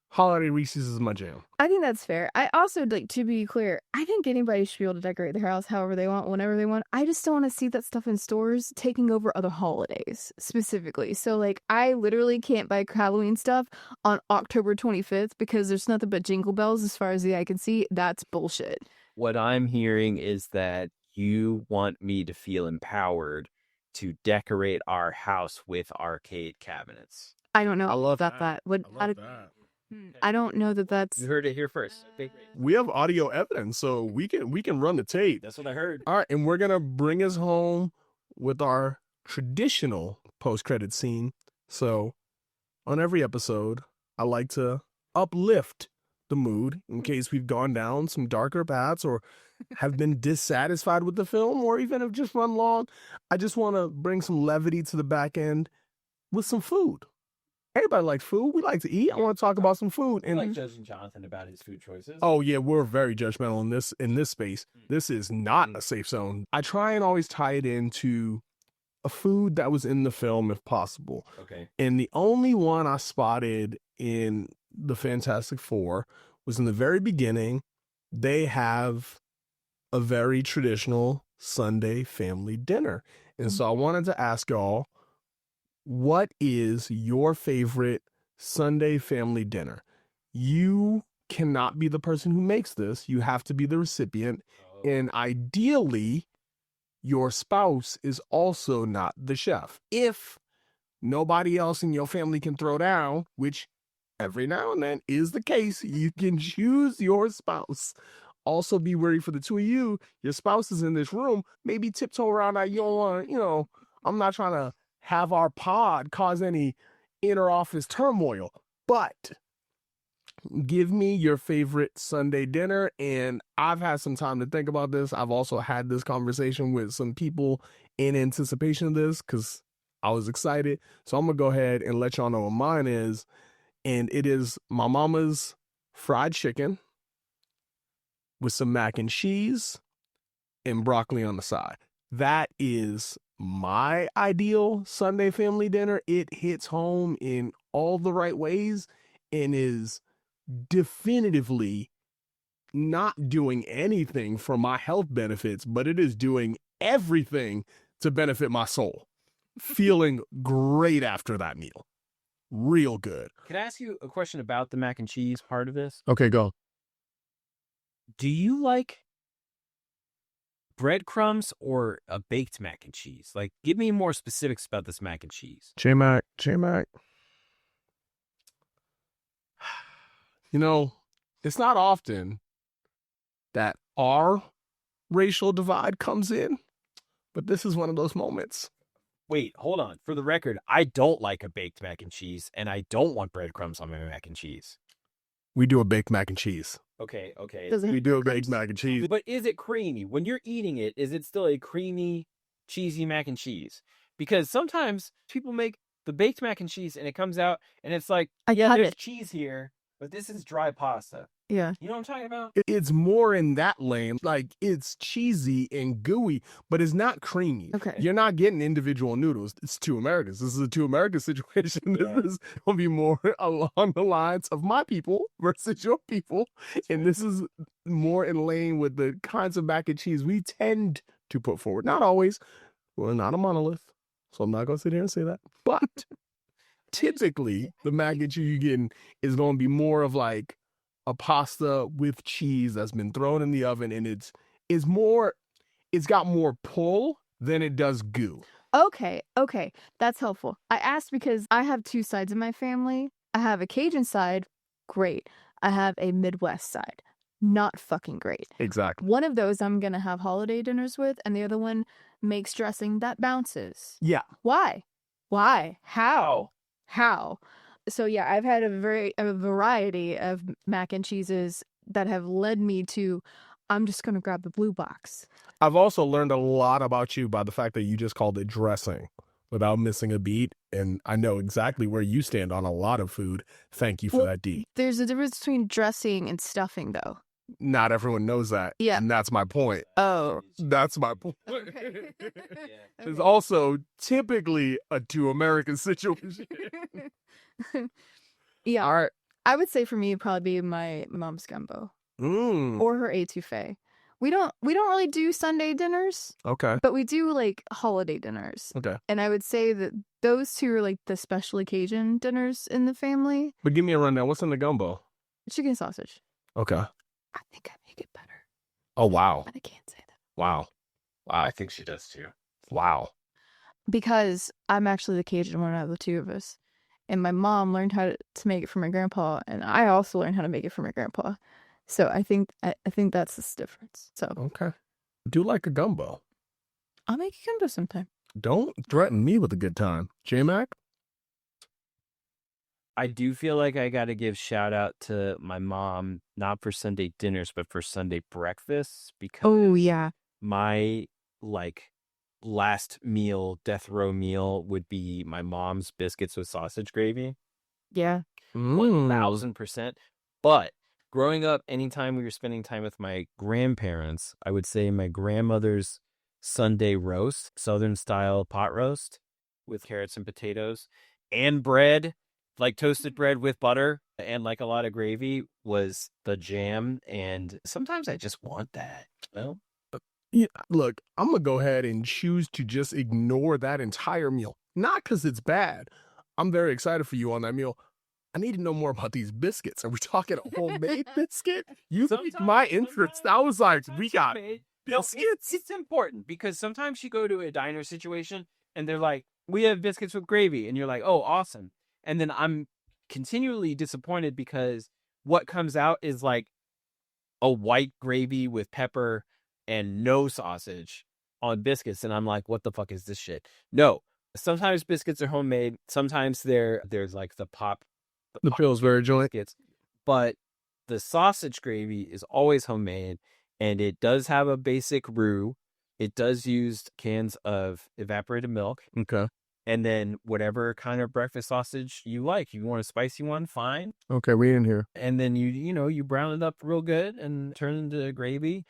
holiday Reese's is my jam. I think that's fair. I also, like, to be clear, I think anybody should be able to decorate their house however they want, whenever they want. I just don't want to see that stuff in stores taking over other holidays specifically. So, like, I literally can't buy Halloween stuff on October 25th because there's nothing but jingle bells as far as the eye can see. That's bullshit. What I'm hearing is that you want me to feel empowered to decorate our house with arcade cabinets. I don't know I love about that. What? I love that. I don't know that that's. You heard it here first. Okay. We have audio evidence, so we can run the tape. That's what I heard. All right, and we're gonna bring us home with our traditional post-credit scene. So, on every episode, I like to uplift the mood in case we've gone down some darker paths or have been dissatisfied with the film, or even have just run long. I just want to bring some levity to the back end with some food. Everybody likes food. We like to eat. I want to talk about some food. I And like judging Jonathan about his food choices. oh yeah, we're very judgmental in this space. This is not a safe zone. I try and always tie it into a food that was in the film if possible. Okay. And the only one I spotted in the Fantastic Four was in the very beginning. They have a very traditional Sunday family dinner. And so I wanted to ask y'all, what is your favorite Sunday family dinner? You cannot be the person who makes this. You have to be the recipient. And ideally, your spouse is also not the chef. If nobody else in your family can throw down, which every now and then is the case, you can choose your spouse. Also be worried for the two of you. Your spouse is in this room. Maybe tiptoe around that. You don't want, I'm not trying to have our pod cause any inner office turmoil, but give me your favorite Sunday dinner. And I've had some time to think about this. I've also had this conversation with some people in anticipation of this because I was excited. So I'm going to go ahead and let y'all know what mine is. And it is my mama's fried chicken with some mac and cheese and broccoli on the side. That is my ideal Sunday family dinner. It hits home in all the right ways and is definitively not doing anything for my health benefits, but it is doing everything to benefit my soul. Feeling great after that meal. Real good. Can I ask you a question about the mac and cheese part of this? Okay, go. Do you like breadcrumbs or a baked mac and cheese? Like, give me more specifics about this mac and cheese. J-Mac. It's not often that our racial divide comes in, but this is one of those moments. Wait, hold on. For the record, I don't like a baked mac and cheese, and I don't want breadcrumbs on my mac and cheese. We do a baked mac and cheese. Okay. We do a baked mac and cheese. But is it creamy? When you're eating it, is it still a creamy, cheesy mac and cheese? Because sometimes people make the baked mac and cheese, and it comes out, and it's like, there's cheese here, but this is dry pasta. Yeah. You know what I'm talking about? It's more in that lane. Like, it's cheesy and gooey, but it's not creamy. Okay. You're not getting individual noodles. It's two Americas. This is a two American situation. Yeah. This is going to be more along the lines of my people versus your people. And this is more in lane with the kinds of mac and cheese we tend to put forward. Not always. We're not a monolith, so I'm not going to sit here and say that. But typically, the mac and cheese you're getting is going to be more of like a pasta with cheese that's been thrown in the oven, and it's got more pull than it does goo. Okay. That's helpful. I asked because I have two sides of my family. I have a Cajun side, great. I have a Midwest side, not fucking great. Exactly. One of those I'm going to have holiday dinners with, and the other one makes dressing that bounces. Yeah. Why? How? So yeah, I've had a variety of mac and cheeses that have led me to, I'm just going to grab the blue box. I've also learned a lot about you by the fact that you just called it dressing without missing a beat. And I know exactly where you stand on a lot of food. Thank you for that, D. There's a difference between dressing and stuffing, though. Not everyone knows that. Yeah. And that's my point. Oh. That's my point. Okay. It's also typically a two American situation. Yeah. All right. I would say for me, it'd probably be my mom's gumbo Mm. or her etouffee. We don't really do Sunday dinners, Okay. but we do like holiday dinners. Okay. And I would say that those two are like the special occasion dinners in the family. But give me a rundown. What's in the gumbo? Chicken sausage. Okay. I think I make it better, Oh, wow. but I can't say that. Wow. Wow. I think she does too. Wow. Because I'm actually the Cajun one out of the two of us. And my mom learned how to make it for my grandpa, and I also learned how to make it for my grandpa. So I think that's the difference. So Okay. I do like a gumbo. I'll make a gumbo sometime. Don't threaten me with a good time. J-Mac? I do feel like I got to give shout out to my mom, not for Sunday dinners, but for Sunday breakfasts, because Oh yeah. my like last meal, death row meal, would be my mom's biscuits with sausage gravy. Yeah. 1000%. But growing up, anytime we were spending time with my grandparents, I would say my grandmother's Sunday roast, Southern style pot roast with carrots and potatoes and bread, like toasted bread with butter and like a lot of gravy, was the jam. And sometimes I just want that. Well, Yeah, look, I'm going to go ahead and choose to just ignore that entire meal. Not because it's bad. I'm very excited for you on that meal. I need to know more about these biscuits. Are we talking a homemade biscuit? You piqued my interest. I was like, we got biscuits? It's important because sometimes you go to a diner situation and they're like, we have biscuits with gravy. And you're like, oh, awesome. And then I'm continually disappointed because what comes out is like a white gravy with pepper and no sausage on biscuits. And I'm like, what the fuck is this shit? No. Sometimes biscuits are homemade. Sometimes there's like the Pillsbury joint. biscuits. But the sausage gravy is always homemade. And it does have a basic roux. It does use cans of evaporated milk. Okay. And then whatever kind of breakfast sausage you like. You want a spicy one, fine. Okay, we in here. And then you brown it up real good and turn it into gravy.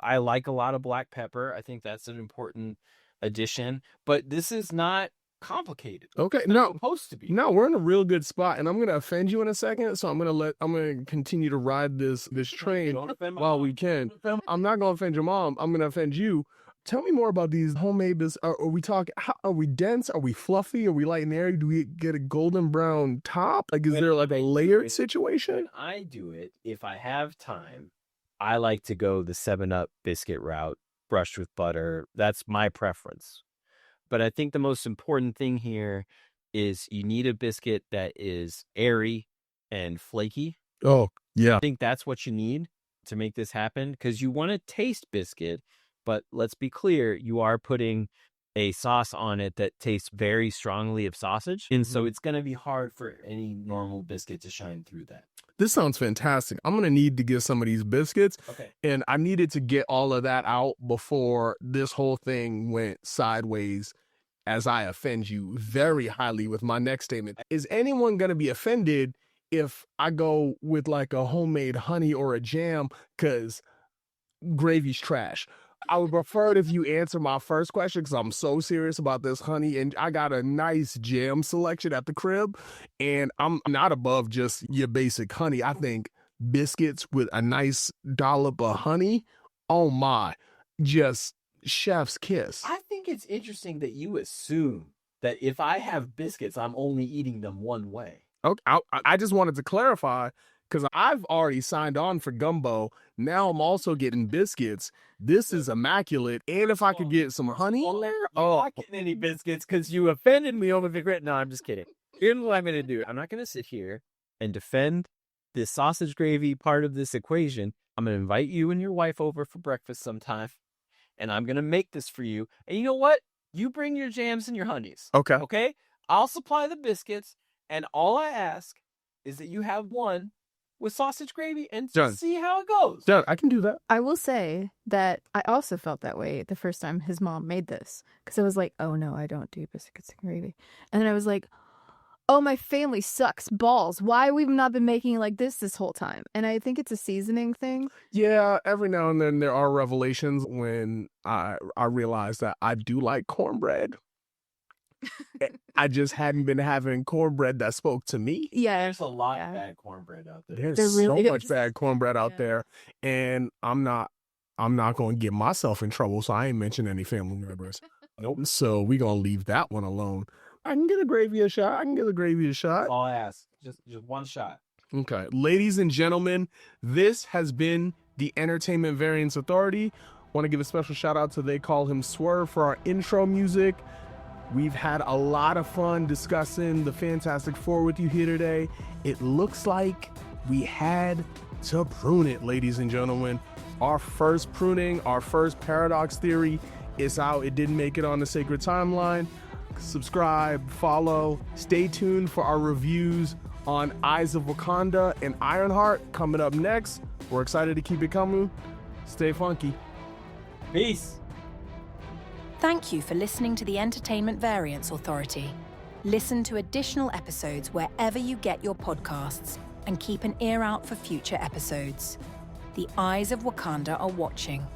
I like a lot of black pepper. I think that's an important addition. But this is not complicated. Okay, It's no. supposed to be. No, we're in a real good spot, and I'm gonna offend you in a second. So I'm gonna continue to ride this train Don't offend my while mom. we can. Don't offend I'm not gonna offend your mom. I'm gonna offend you. Tell me more about these homemade biscuits. Are we talking? Are we dense? Are we fluffy? Are we light and airy? Do we get a golden brown top? Like, is there like a layered situation? When I do it, if I have time, I like to go the 7-Up biscuit route, brushed with butter. That's my preference. But I think the most important thing here is you need a biscuit that is airy and flaky. Oh, yeah. I think that's what you need to make this happen, because you want to taste biscuit, but let's be clear, you are putting a sauce on it that tastes very strongly of sausage. And so it's going to be hard for any normal biscuit to shine through that. This sounds fantastic. I'm gonna need to get some of these biscuits, Okay. and I needed to get all of that out before this whole thing went sideways, as I offend you very highly with my next statement. Is anyone gonna be offended if I go with like a homemade honey or a jam? Because gravy's trash. I would prefer it if you answer my first question, because I'm so serious about this honey, and I got a nice jam selection at the crib, and I'm not above just your basic honey. I think biscuits with a nice dollop of honey, oh my, just chef's kiss. I think it's interesting that you assume that if I have biscuits, I'm only eating them one way. Okay, I just wanted to clarify, because I've already signed on for gumbo. Now I'm also getting biscuits. This is immaculate. And if I could get some honey on there, I'm not getting any biscuits because you offended me over the grit. No, I'm just kidding. Here's what I'm going to do. I'm not going to sit here and defend the sausage gravy part of this equation. I'm going to invite you and your wife over for breakfast sometime, and I'm going to make this for you. And you know what? You bring your jams and your honeys. Okay. Okay? I'll supply the biscuits, and all I ask is that you have one with sausage gravy and Done. see how it goes. Done. I can do that. I will say that I also felt that way the first time his mom made this, because I was like, oh no, I don't do biscuits and gravy. And then I was like, oh, my family sucks balls. Why have we not been making it like this whole time? And I think it's a seasoning thing. Yeah, every now and then there are revelations when I realize that I do like cornbread. I just hadn't been having cornbread that spoke to me. Yeah. There's a lot of bad cornbread out there. There's There really so much is. bad cornbread out Yeah. there, and I'm not going to get myself in trouble, so I ain't mention any family members. Nope. So we gonna leave that one alone. I can get a gravy a shot. All I ask, just one shot. Okay, ladies and gentlemen, this has been the Entertainment Variance Authority. Want to give a special shout out to They Call Him Swerve for our intro music. We've had a lot of fun discussing the Fantastic Four with you here today. It looks like we had to prune it, ladies and gentlemen. Our first pruning, our first paradox theory is out. It didn't make it on the Sacred Timeline. Subscribe, follow, stay tuned for our reviews on Eyes of Wakanda and Ironheart coming up next. We're excited to keep it coming. Stay funky. Peace. Thank you for listening to the Entertainment Variance Authority. Listen to additional episodes wherever you get your podcasts and keep an ear out for future episodes. The eyes of Wakanda are watching.